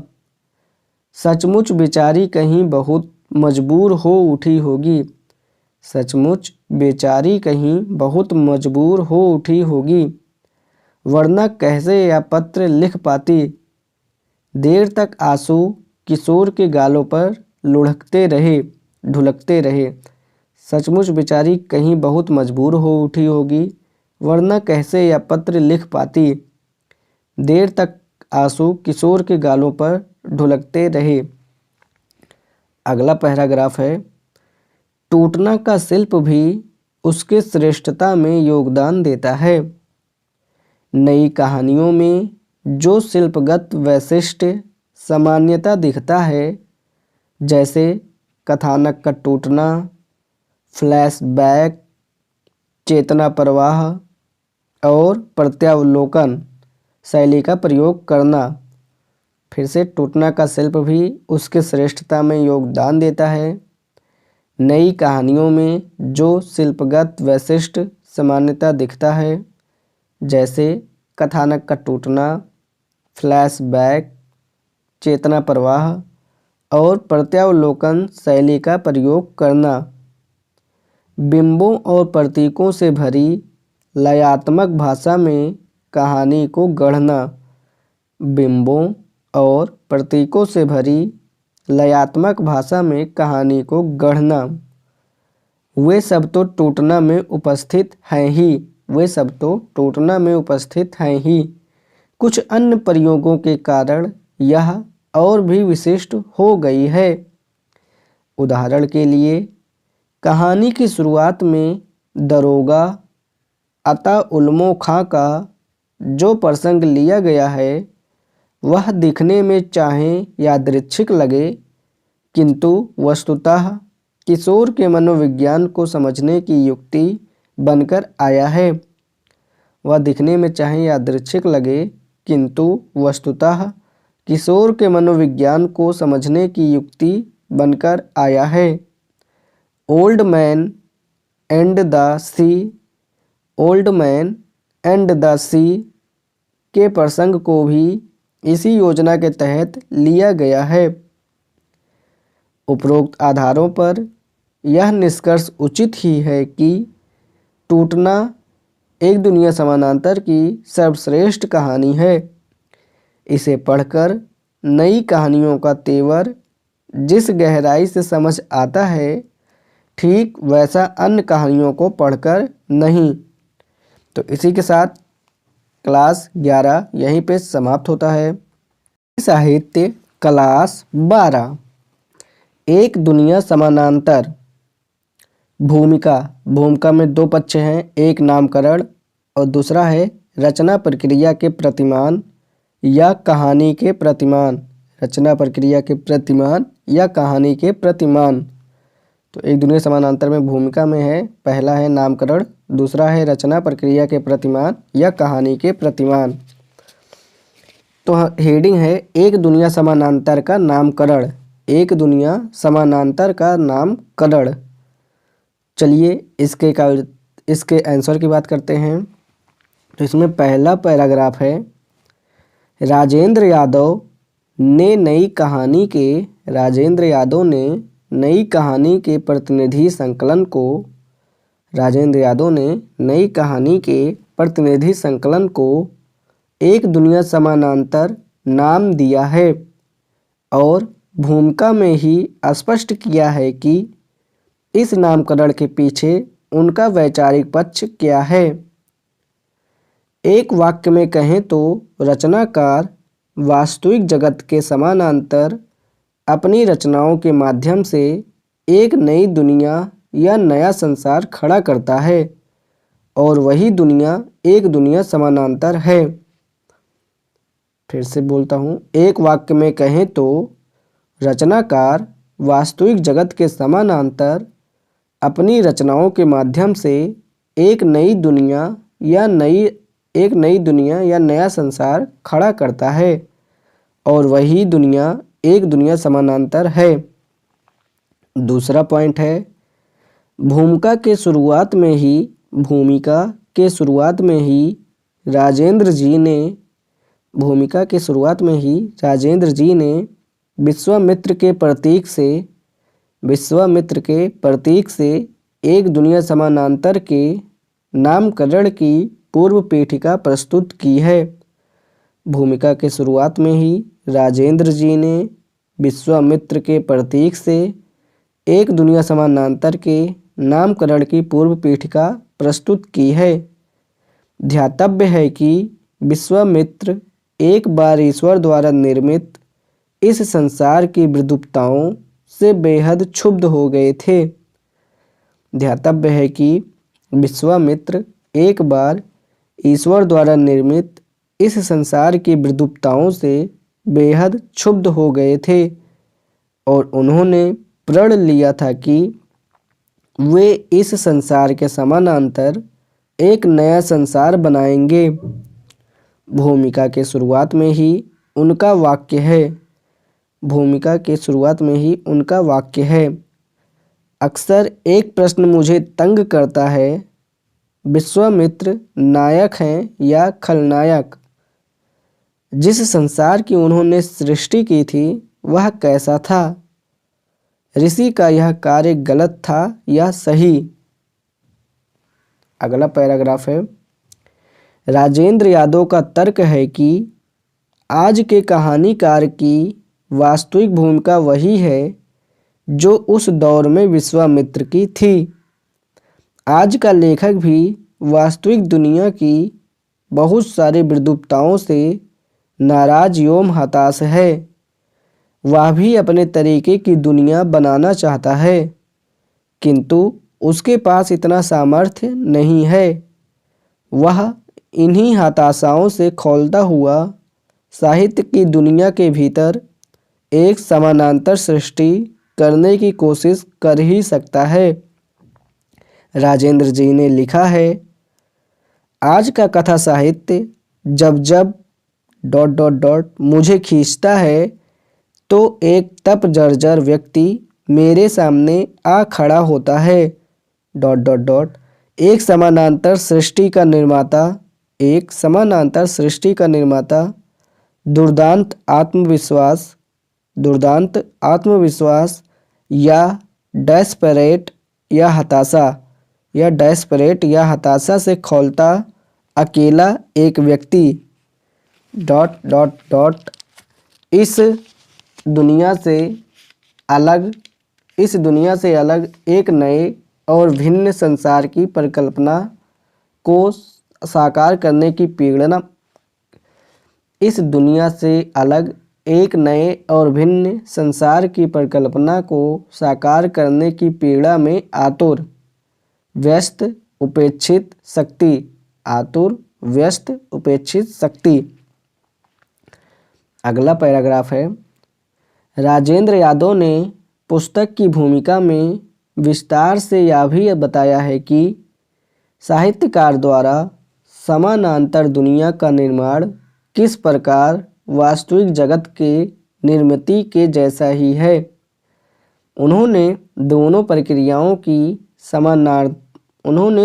सचमुच बेचारी कहीं बहुत मजबूर हो उठी होगी, वरना कैसे यह पत्र लिख पाती। देर तक आंसू किशोर के गालों पर ढुलकते रहे। सचमुच बेचारी कहीं बहुत मजबूर हो उठी होगी, वरना कैसे यह पत्र लिख पाती। देर तक आंसू किशोर के गालों पर ढुलकते रहे। अगला पैराग्राफ है। टूटना का शिल्प भी उसके श्रेष्ठता में योगदान देता है। नई कहानियों में जो शिल्पगत वैशिष्ट्य सामान्यता दिखता है, जैसे कथानक का टूटना, फ्लैशबैक, चेतना प्रवाह और प्रत्यावलोकन शैली का प्रयोग करना। फिर से टूटना का शिल्प भी उसके श्रेष्ठता में योगदान देता है। नई कहानियों में जो शिल्पगत वैशिष्ट्य सामान्यता दिखता है, जैसे कथानक का टूटना, फ्लैशबैक, चेतना प्रवाह और प्रत्यावलोकन शैली का प्रयोग करना। बिंबों और प्रतीकों से भरी लयात्मक भाषा में कहानी को गढ़ना। बिंबों और प्रतीकों से भरी लयात्मक भाषा में कहानी को गढ़ना। वे सब तो टूटना में उपस्थित हैं ही, वे सब तो टूटना में उपस्थित हैं ही। कुछ अन्य प्रयोगों के कारण यह और भी विशिष्ट हो गई है। उदाहरण के लिए कहानी की शुरुआत में दरोगा अता उल्मो खां का जो प्रसंग लिया गया है वह दिखने में चाहे यादृच्छिक लगे, किंतु वस्तुतः किशोर के मनोविज्ञान को समझने की युक्ति बनकर आया है। वह दिखने में चाहे यादृच्छिक लगे, किंतु वस्तुतः किशोर के मनोविज्ञान को समझने की युक्ति बनकर आया है। Old Man and the Sea, Old Man and the Sea के प्रसंग को भी इसी योजना के तहत लिया गया है। उपरोक्त आधारों पर यह निष्कर्ष उचित ही है कि टूटना एक दुनिया समानांतर की सर्वश्रेष्ठ कहानी है। इसे पढ़कर नई कहानियों का तेवर जिस गहराई से समझ आता है, ठीक वैसा अन्य कहानियों को पढ़कर नहीं। तो इसी के साथ क्लास 11 यहीं पे समाप्त होता है। साहित्य क्लास 12, एक दुनिया समानांतर। भूमिका, भूमिका में दो पक्ष हैं, एक नामकरण और दूसरा है रचना प्रक्रिया के प्रतिमान या कहानी के प्रतिमान। रचना प्रक्रिया के प्रतिमान या कहानी के प्रतिमान। तो एक दुनिया समानांतर में भूमिका में है, पहला है नामकरण, दूसरा है रचना प्रक्रिया के प्रतिमान या कहानी के प्रतिमान। तो हेडिंग है एक दुनिया समानांतर का नामकरण, एक दुनिया समानांतर का नामकरण। चलिए इसके आंसर की बात करते हैं। तो इसमें पहला पैराग्राफ है, राजेंद्र यादव ने नई कहानी के प्रतिनिधि संकलन को, राजेंद्र यादव ने नई कहानी के प्रतिनिधि संकलन को एक दुनिया समानांतर नाम दिया है और भूमिका में ही स्पष्ट किया है कि इस नामकरण के पीछे उनका वैचारिक पक्ष क्या है। एक वाक्य में कहें तो रचनाकार वास्तविक जगत के समानांतर अपनी रचनाओं के माध्यम से एक नई दुनिया या नया संसार खड़ा करता है और वही दुनिया एक दुनिया समानांतर है। फिर से बोलता हूँ, एक वाक्य में कहें तो रचनाकार वास्तविक जगत के समानांतर अपनी रचनाओं के माध्यम से एक नई दुनिया या नया संसार खड़ा करता है और वही दुनिया एक दुनिया समानांतर है। दूसरा पॉइंट है, भूमिका के शुरुआत में ही राजेंद्र जी ने विश्वामित्र के प्रतीक से एक दुनिया समानांतर के नामकरण की पूर्व पीठिका प्रस्तुत की है। भूमिका के शुरुआत में ही राजेंद्र जी ने विश्वामित्र के प्रतीक से एक दुनिया समानांतर के नामकरण की पूर्व पीठिका प्रस्तुत की है। ध्यातव्य है कि विश्वामित्र एक बार ईश्वर द्वारा निर्मित इस संसार की विद्रूपताओं से बेहद क्षुब्ध हो गए थे। ध्यातव्य है कि विश्वामित्र एक बार ईश्वर द्वारा निर्मित इस संसार की विद्रूपताओं से बेहद क्षुब्ध हो गए थे और उन्होंने प्रण लिया था कि वे इस संसार के समानांतर एक नया संसार बनाएंगे। भूमिका के शुरुआत में ही उनका वाक्य है, अक्सर एक प्रश्न मुझे तंग करता है, विश्वामित्र नायक हैं या खलनायक। जिस संसार की उन्होंने सृष्टि की थी वह कैसा था? ऋषि का यह कार्य गलत था या सही? अगला पैराग्राफ है, राजेंद्र यादव का तर्क है कि आज के कहानीकार की वास्तविक भूमिका वही है जो उस दौर में विश्वामित्र की थी। आज का लेखक भी वास्तविक दुनिया की बहुत सारी विद्रूपताओं से नाराज एवं हताश है। वह भी अपने तरीके की दुनिया बनाना चाहता है, किंतु उसके पास इतना सामर्थ्य नहीं है। वह इन्हीं हताशाओं से खौलता हुआ साहित्य की दुनिया के भीतर एक समानांतर सृष्टि करने की कोशिश कर ही सकता है। राजेंद्र जी ने लिखा है, आज का कथा साहित्य जब जब ... मुझे खींचता है तो एक तप जर्जर व्यक्ति मेरे सामने आ खड़ा होता है... एक समानांतर सृष्टि का निर्माता दुर्दांत आत्मविश्वास या डेस्परेट या हताशा से खौलता अकेला एक व्यक्ति... इस दुनिया से अलग एक नए और भिन्न संसार की परिकल्पना को साकार करने की पीड़ा में आतुर व्यस्त उपेक्षित शक्ति। अगला पैराग्राफ है, राजेंद्र यादव ने पुस्तक की भूमिका में विस्तार से यह भी बताया है कि साहित्यकार द्वारा समानांतर दुनिया का निर्माण किस प्रकार वास्तविक जगत के निर्मिति के जैसा ही है। उन्होंने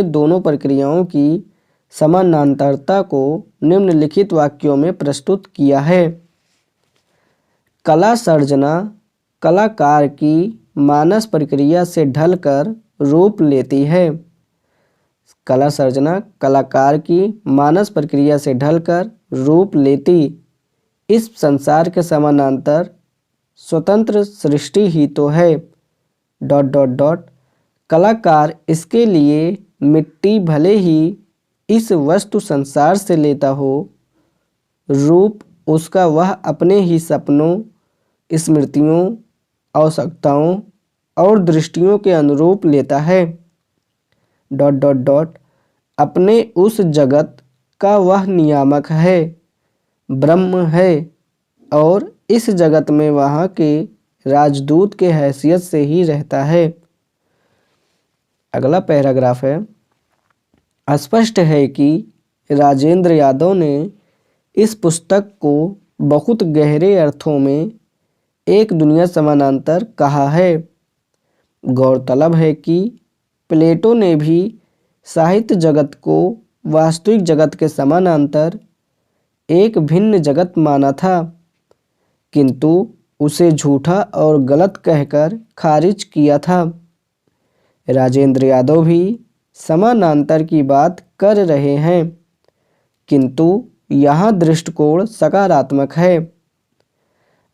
दोनों प्रक्रियाओं की समानांतरता को निम्नलिखित वाक्यों में प्रस्तुत किया है। कला सर्जना कलाकार की मानस प्रक्रिया से ढलकर रूप लेती है। कला सर्जना कलाकार की मानस प्रक्रिया से ढलकर रूप लेती इस संसार के समानांतर स्वतंत्र सृष्टि ही तो है... कलाकार इसके लिए मिट्टी भले ही इस वस्तु संसार से लेता हो, रूप उसका वह अपने ही सपनों, स्मृतियों, आवश्यकताओं और दृष्टियों के अनुरूप लेता है... अपने उस जगत का वह नियामक है, ब्रह्म है और इस जगत में वहाँ के राजदूत के हैसियत से ही रहता है। अगला पैराग्राफ है, स्पष्ट है कि राजेंद्र यादव ने इस पुस्तक को बहुत गहरे अर्थों में एक दुनिया समानांतर कहा है। गौरतलब है कि प्लेटो ने भी साहित्य जगत को वास्तविक जगत के समानांतर एक भिन्न जगत माना था, किंतु उसे झूठा और गलत कहकर खारिज किया था। राजेंद्र यादव भी समानांतर की बात कर रहे हैं, किंतु यहाँ दृष्टिकोण सकारात्मक है।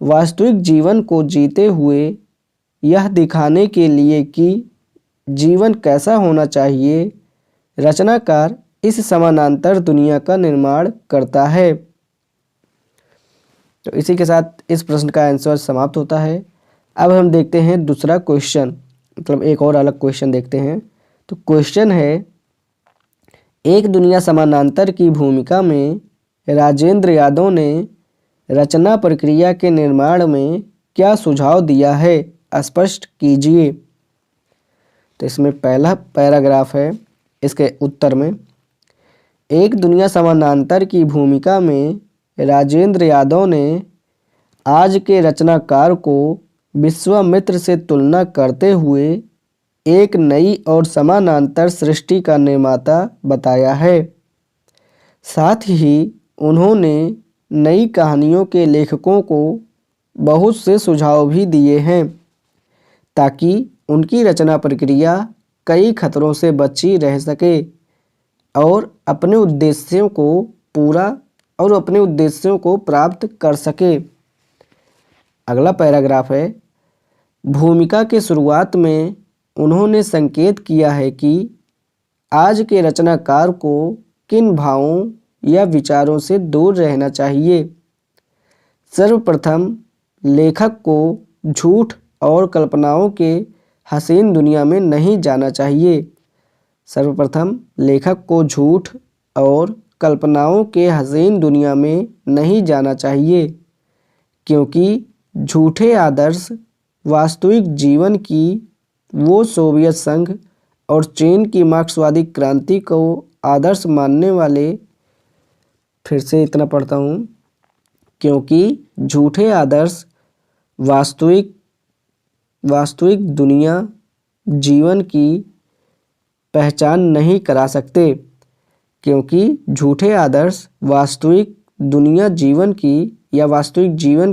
वास्तविक जीवन को जीते हुए यह दिखाने के लिए कि जीवन कैसा होना चाहिए, रचनाकार इस समानांतर दुनिया का निर्माण करता है। तो इसी के साथ इस प्रश्न का आंसर समाप्त होता है। अब हम देखते हैं दूसरा क्वेश्चन, मतलब एक और अलग क्वेश्चन देखते हैं। तो क्वेश्चन है, एक दुनिया समानांतर की भूमिका में राजेंद्र यादव ने रचना प्रक्रिया के निर्माण में क्या सुझाव दिया है, स्पष्ट कीजिए। तो इसमें पहला पैराग्राफ है, इसके उत्तर में, एक दुनिया समानांतर की भूमिका में राजेंद्र यादव ने आज के रचनाकार को विश्वामित्र से तुलना करते हुए एक नई और समानांतर सृष्टि का निर्माता बताया है। साथ ही उन्होंने नई कहानियों के लेखकों को बहुत से सुझाव भी दिए हैं ताकि उनकी रचना प्रक्रिया कई खतरों से बची रह सके और अपने उद्देश्यों को प्राप्त कर सके। अगला पैराग्राफ है, भूमिका के शुरुआत में उन्होंने संकेत किया है कि आज के रचनाकार को किन भावों या विचारों से दूर रहना चाहिए। सर्वप्रथम लेखक को झूठ और कल्पनाओं के हसीन दुनिया में नहीं जाना चाहिए। सर्वप्रथम लेखक को झूठ और कल्पनाओं के हसीन दुनिया में नहीं जाना चाहिए, क्योंकि झूठे आदर्श वास्तविक जीवन की वो सोवियत संघ और चीन की मार्क्सवादी क्रांति को आदर्श मानने वाले, फिर से इतना पढ़ता हूँ, क्योंकि झूठे आदर्श वास्तविक दुनिया जीवन की पहचान नहीं करा सकते, क्योंकि झूठे आदर्श वास्तविक जीवन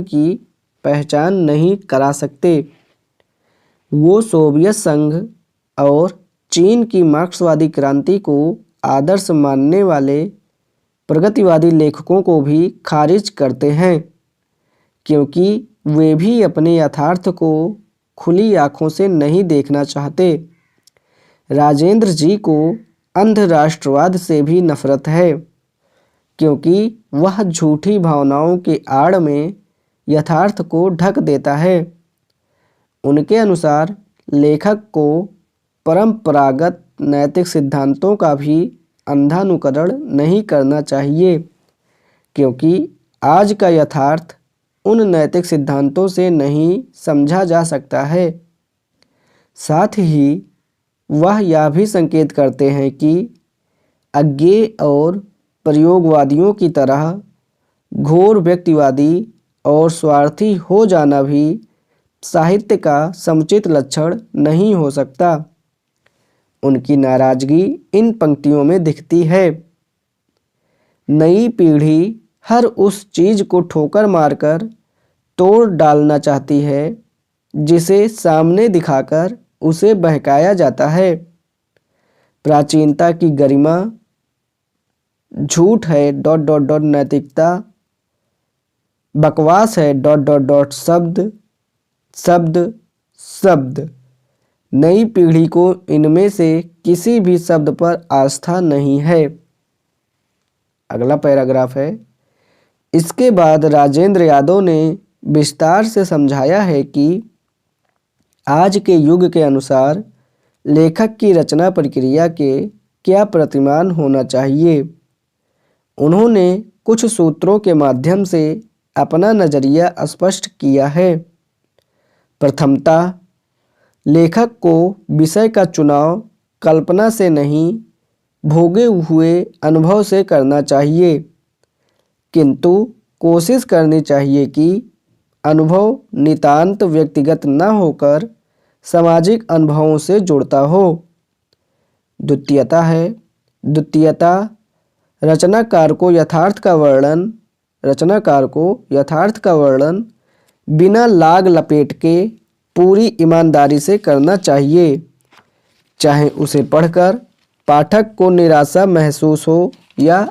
की पहचान नहीं करा सकते। वो सोवियत संघ और चीन की मार्क्सवादी क्रांति को आदर्श मानने वाले प्रगतिवादी लेखकों को भी खारिज करते हैं, क्योंकि वे भी अपने यथार्थ को खुली आंखों से नहीं देखना चाहते। राजेंद्र जी को अंध राष्ट्रवाद से भी नफरत है, क्योंकि वह झूठी भावनाओं के आड़ में यथार्थ को ढक देता है। उनके अनुसार लेखक को परंपरागत नैतिक सिद्धांतों का भी अंधानुकरण नहीं करना चाहिए, क्योंकि आज का यथार्थ उन नैतिक सिद्धांतों से नहीं समझा जा सकता है। साथ ही वह यह भी संकेत करते हैं कि अज्ञेय और प्रयोगवादियों की तरह घोर व्यक्तिवादी और स्वार्थी हो जाना भी साहित्य का समुचित लक्षण नहीं हो सकता। उनकी नाराजगी इन पंक्तियों में दिखती है। नई पीढ़ी हर उस चीज को ठोकर मारकर तोड़ डालना चाहती है जिसे सामने दिखाकर उसे बहकाया जाता है। प्राचीनता की गरिमा झूठ है नैतिकता बकवास है शब्द। नई पीढ़ी को इनमें से किसी भी शब्द पर आस्था नहीं है। अगला पैराग्राफ है, इसके बाद राजेंद्र यादव ने विस्तार से समझाया है कि आज के युग के अनुसार लेखक की रचना प्रक्रिया के क्या प्रतिमान होना चाहिए। उन्होंने कुछ सूत्रों के माध्यम से अपना नज़रिया स्पष्ट किया है। प्रथमतः लेखक को विषय का चुनाव कल्पना से नहीं भोगे हुए अनुभव से करना चाहिए, किंतु कोशिश करनी चाहिए कि अनुभव नितांत व्यक्तिगत न होकर सामाजिक अनुभवों से जुड़ता हो। द्वितीयता रचनाकार को यथार्थ का वर्णन बिना लाग लपेट के पूरी ईमानदारी से करना चाहिए, चाहे उसे पढ़कर पाठक को निराशा महसूस हो या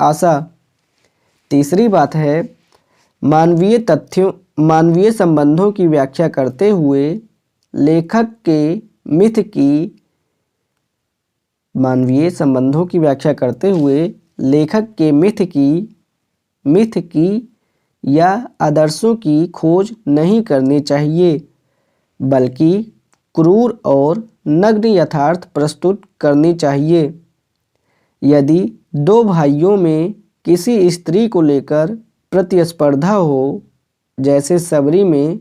आशा। तीसरी बात है, मानवीय संबंधों की व्याख्या करते हुए लेखक के मिथ की या आदर्शों की खोज नहीं करनी चाहिए, बल्कि क्रूर और नग्न यथार्थ प्रस्तुत करनी चाहिए। यदि दो भाइयों में किसी स्त्री को लेकर प्रतिस्पर्धा हो, जैसे सबरी में,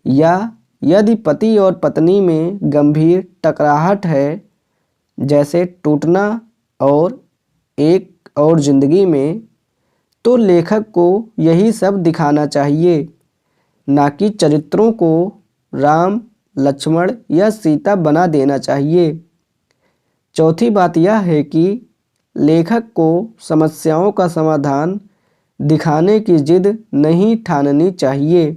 या यदि पति और पत्नी में गंभीर टकराहट है, जैसे टूटना और एक और जिंदगी में, तो लेखक को यही सब दिखाना चाहिए, ना कि चरित्रों को राम, लक्ष्मण या सीता बना देना चाहिए। चौथी बात यह है कि लेखक को समस्याओं का समाधान दिखाने की जिद नहीं ठाननी चाहिए,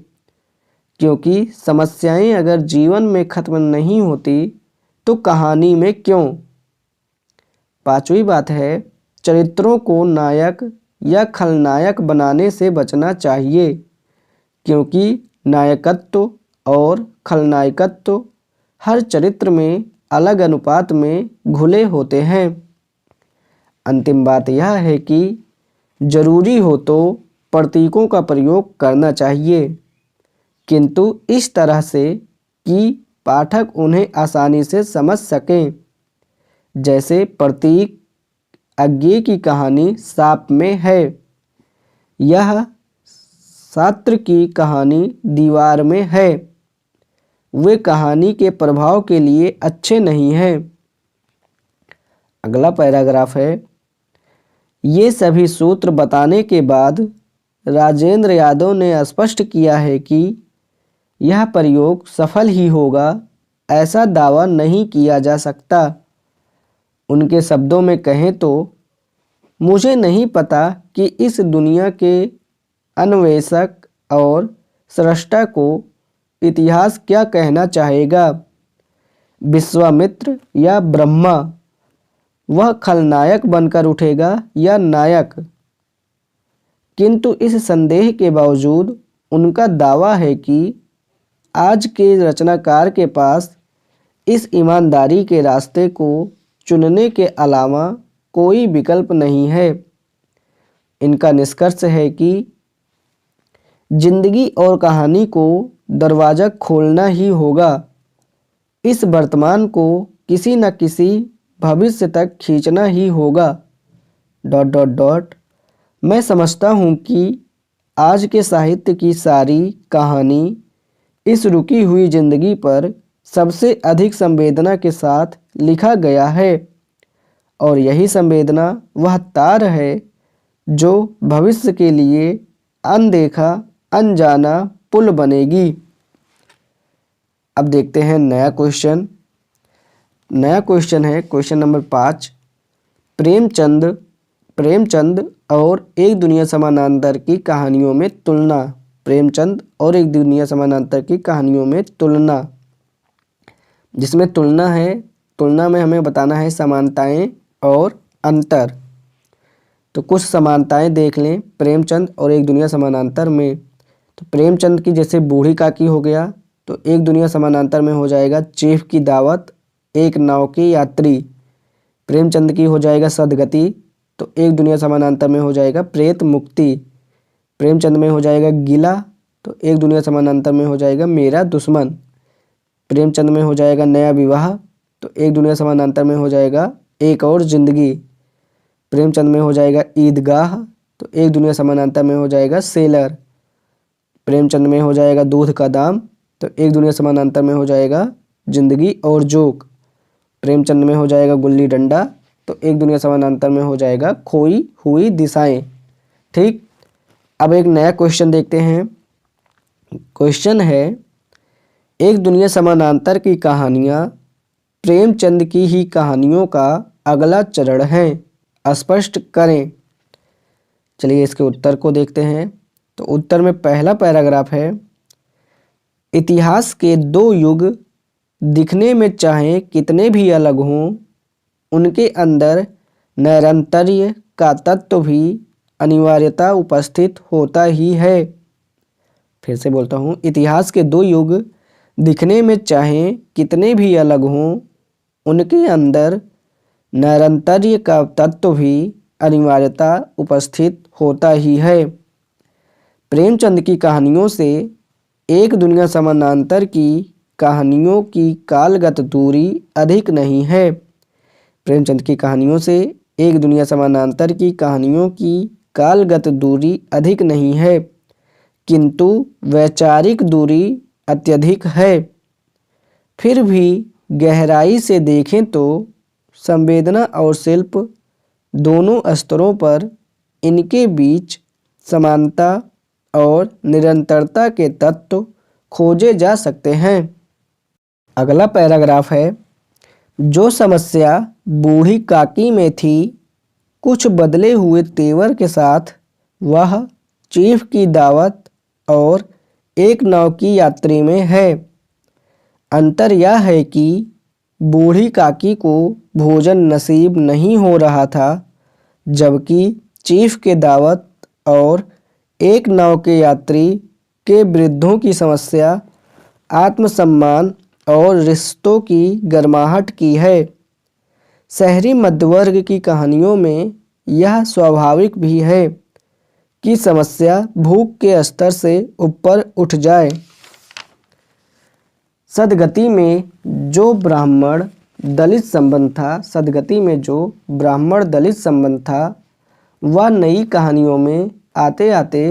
क्योंकि समस्याएं अगर जीवन में खत्म नहीं होती तो कहानी में क्यों। पांचवी बात है, चरित्रों को नायक या खलनायक बनाने से बचना चाहिए, क्योंकि नायकत्व और खलनायकत्व हर चरित्र में अलग अनुपात में घुले होते हैं। अंतिम बात यह है कि जरूरी हो तो प्रतीकों का प्रयोग करना चाहिए, किंतु इस तरह से कि पाठक उन्हें आसानी से समझ सकें। जैसे प्रतीक अज्ञे की कहानी सांप में है, यह सात्र की कहानी दीवार में है। वे कहानी के प्रभाव के लिए अच्छे नहीं हैं। अगला पैराग्राफ है, ये सभी सूत्र बताने के बाद राजेंद्र यादव ने स्पष्ट किया है कि यह प्रयोग सफल ही होगा, ऐसा दावा नहीं किया जा सकता। उनके शब्दों में कहें तो मुझे नहीं पता कि इस दुनिया के अन्वेषक और सृष्टा को इतिहास क्या कहना चाहेगा, विश्वामित्र या ब्रह्मा। वह खलनायक बनकर उठेगा या नायक। किंतु इस संदेह के बावजूद उनका दावा है कि आज के रचनाकार के पास इस ईमानदारी के रास्ते को चुनने के अलावा कोई विकल्प नहीं है। इनका निष्कर्ष है कि जिंदगी और कहानी को दरवाज़ा खोलना ही होगा, इस वर्तमान को किसी न किसी भविष्य तक खींचना ही होगा। ... मैं समझता हूँ कि आज के साहित्य की सारी कहानी इस रुकी हुई जिंदगी पर सबसे अधिक संवेदना के साथ लिखा गया है, और यही संवेदना वह तार है जो भविष्य के लिए अनदेखा अनजाना पुल बनेगी। अब देखते हैं नया क्वेश्चन। नया क्वेश्चन है क्वेश्चन नंबर 5। प्रेमचंद और एक दुनिया समानांतर की कहानियों में तुलना। प्रेमचंद और एक दुनिया समानांतर की कहानियों में तुलना, जिसमें तुलना है, तुलना में हमें बताना है समानताएं और अंतर। तो कुछ समानताएं देख लें प्रेमचंद और एक दुनिया समानांतर में। तो प्रेमचंद की जैसे बूढ़ी काकी हो गया, तो एक दुनिया समानांतर में हो जाएगा चेफ की दावत, एक नाव के यात्री। प्रेमचंद की हो जाएगा सदगति, तो एक दुनिया समानांतर में हो जाएगा प्रेत मुक्ति। प्रेमचंद में हो जाएगा गिला, तो एक दुनिया समानांतर में हो जाएगा मेरा दुश्मन। प्रेमचंद में हो जाएगा नया विवाह, तो एक दुनिया समानांतर में हो जाएगा एक और जिंदगी। प्रेमचंद में हो जाएगा ईदगाह, तो एक दुनिया समानांतर में हो जाएगा सेलर। प्रेमचंद में हो जाएगा दूध का दाम, तो एक दुनिया समानांतर में हो जाएगा जिंदगी और जोक। प्रेमचंद में हो जाएगा गुल्ली डंडा, तो एक दुनिया समानांतर में हो जाएगा खोई हुई दिशाएं। ठीक, अब एक नया क्वेश्चन देखते हैं। क्वेश्चन है, एक दुनिया समानांतर की कहानियाँ प्रेमचंद की ही कहानियों का अगला चरण है, स्पष्ट करें। चलिए इसके उत्तर को देखते हैं। तो उत्तर में पहला पैराग्राफ है, इतिहास के दो युग दिखने में चाहे कितने भी अलग हों, उनके अंदर नैरंतर्य का तत्व भी अनिवार्यता उपस्थित होता ही है। फिर से बोलता हूँ, इतिहास के दो युग दिखने में चाहे कितने भी अलग हों, उनके अंदर नैरंतर्य का तत्व भी अनिवार्यता उपस्थित होता ही है। प्रेमचंद की कहानियों से एक दुनिया समानांतर की कहानियों की कालगत दूरी अधिक नहीं है। प्रेमचंद की कहानियों से एक दुनिया समानांतर की कहानियों की कालगत दूरी अधिक नहीं है, किंतु वैचारिक दूरी अत्यधिक है। फिर भी गहराई से देखें तो संवेदना और शिल्प दोनों स्तरों पर इनके बीच समानता और निरंतरता के तत्व खोजे जा सकते हैं। अगला पैराग्राफ है, जो समस्या बूढ़ी काकी में थी कुछ बदले हुए तेवर के साथ वह चीफ की दावत और एक नाव की यात्री में है। अंतर यह है कि बूढ़ी काकी को भोजन नसीब नहीं हो रहा था, जबकि चीफ के दावत और एक नाव के यात्री के वृद्धों की समस्या आत्मसम्मान और रिश्तों की गर्माहट की है। शहरी मध्यवर्ग की कहानियों में यह स्वाभाविक भी है कि समस्या भूख के स्तर से ऊपर उठ जाए। सदगति में जो ब्राह्मण दलित संबंध था वह नई कहानियों में आते आते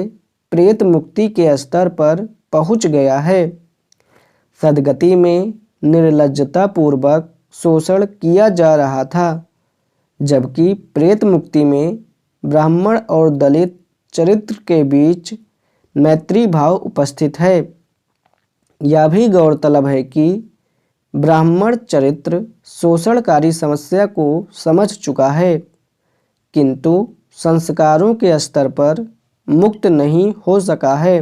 प्रेत मुक्ति के स्तर पर पहुंच गया है। सदगति में निर्लज्जतापूर्वक शोषण किया जा रहा था, जबकि प्रेत मुक्ति में ब्राह्मण और दलित चरित्र के बीच मैत्री भाव उपस्थित है। यह भी गौरतलब है कि ब्राह्मण चरित्र शोषणकारी समस्या को समझ चुका है, किंतु संस्कारों के स्तर पर मुक्त नहीं हो सका है।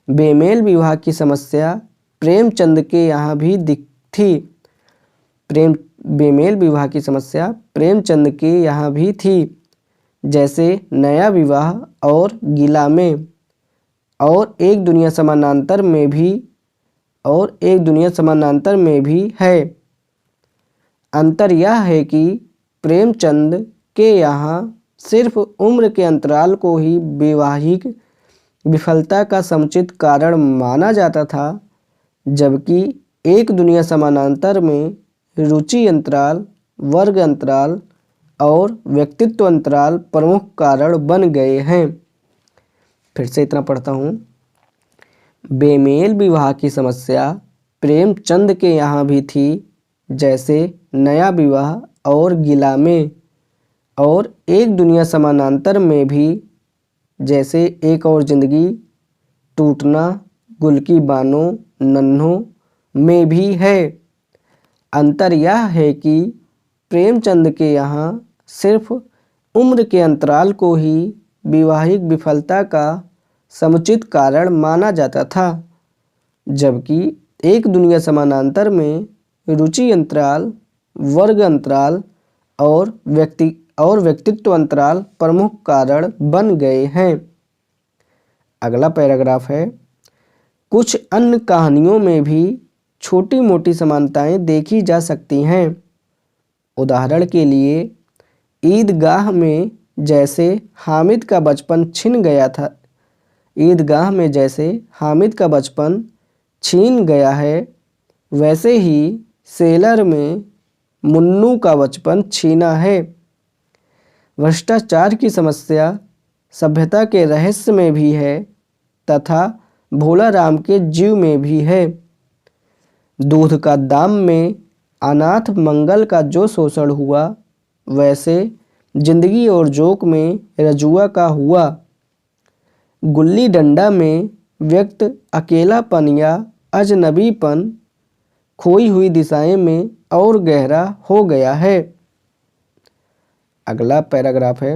बेमेल विवाह की समस्या प्रेमचंद के यहाँ भी थी। बेमेल विवाह की समस्या प्रेमचंद के यहाँ भी थी, जैसे नया विवाह और गिला में, और एक दुनिया समानांतर में भी है। अंतर यह है कि प्रेमचंद के यहाँ सिर्फ उम्र के अंतराल को ही वैवाहिक विफलता का समुचित कारण माना जाता था, जबकि एक दुनिया समानांतर में रुचि अंतराल, वर्ग अंतराल और व्यक्तित्व अंतराल प्रमुख कारण बन गए हैं। फिर से इतना पढ़ता हूँ। बेमेल विवाह की समस्या प्रेमचंद के यहाँ भी थी, जैसे नया विवाह और गिला में, और एक दुनिया समानांतर में भी, जैसे एक और जिंदगी, टूटना, गुल की बानो, नन्हों में भी है। अंतर यह है कि प्रेमचंद के यहाँ सिर्फ उम्र के अंतराल को ही वैवाहिक विफलता का समुचित कारण माना जाता था, जबकि एक दुनिया समानांतर में रुचि अंतराल, वर्ग अंतराल और व्यक्तित्व अंतराल प्रमुख कारण बन गए हैं। अगला पैराग्राफ है। कुछ अन्य कहानियों में भी छोटी मोटी समानताएं देखी जा सकती हैं। उदाहरण के लिए ईदगाह में जैसे हामिद का बचपन छीन गया है, वैसे ही सेलर में मुन्नू का बचपन छीना है। भ्रष्टाचार की समस्या सभ्यता के रहस्य में भी है तथा भोला राम के जीव में भी है। दूध का दाम में अनाथ मंगल का जो शोषण हुआ, वैसे जिंदगी और जोक में रजुआ का हुआ। गुल्ली डंडा में व्यक्त अकेलापन या अजनबीपन खोई हुई दिशाएं में और गहरा हो गया है। अगला पैराग्राफ है।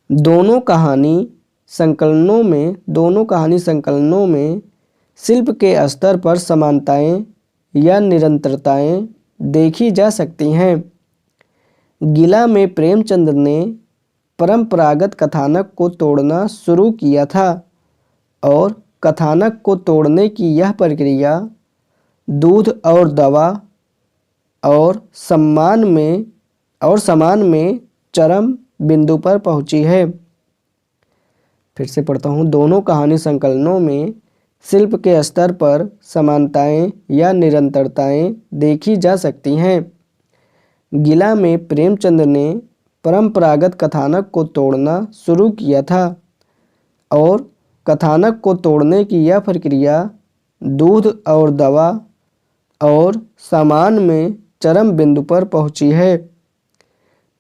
दोनों कहानी संकलनों में शिल्प के स्तर पर समानताएं या निरंतरताएं देखी जा सकती हैं। गिला में प्रेमचंद ने परंपरागत कथानक को तोड़ना शुरू किया था, और कथानक को तोड़ने की यह प्रक्रिया दूध और दवा और सम्मान में चरम बिंदु पर पहुंची है। फिर से पढ़ता हूँ। दोनों कहानी संकलनों में शिल्प के स्तर पर समानताएं या निरंतरताएं देखी जा सकती हैं। गिला में प्रेमचंद ने परंपरागत कथानक को तोड़ना शुरू किया था, और कथानक को तोड़ने की यह प्रक्रिया दूध और दवा और सामान में चरम बिंदु पर पहुंची है।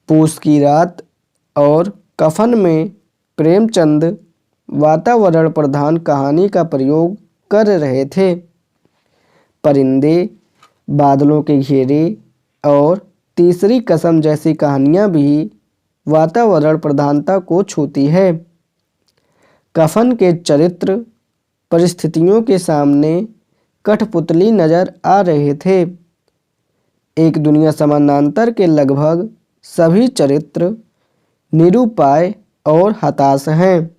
पूस की रात और कफन में प्रेमचंद वातावरण प्रधान कहानी का प्रयोग कर रहे थे। परिंदे, बादलों के घेरे और तीसरी कसम जैसी कहानियाँ भी वातावरण प्रधानता को छूती है। कफन के चरित्र परिस्थितियों के सामने कठपुतली नजर आ रहे थे। एक दुनिया समानांतर के लगभग सभी चरित्र निरुपाय और हताश हैं।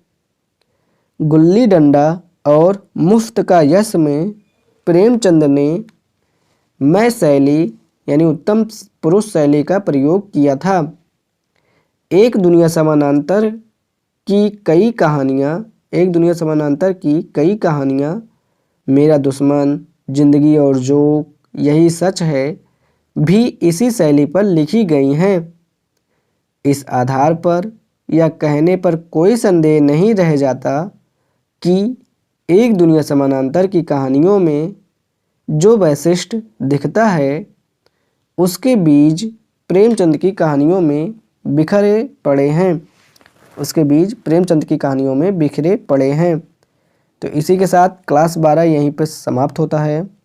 गुल्ली डंडा और मुफ्त का यश में प्रेमचंद ने मैं शैली यानी उत्तम पुरुष शैली का प्रयोग किया था। एक दुनिया समानांतर की कई कहानियाँ, मेरा दुश्मन, जिंदगी और जोक, यही सच है भी इसी शैली पर लिखी गई हैं। इस आधार पर यह कहने पर कोई संदेह नहीं रह जाता कि एक दुनिया समानांतर की कहानियों में जो वैशिष्ट दिखता है उसके बीज प्रेमचंद की कहानियों में बिखरे पड़े हैं। तो इसी के साथ क्लास 12 यहीं पर समाप्त होता है।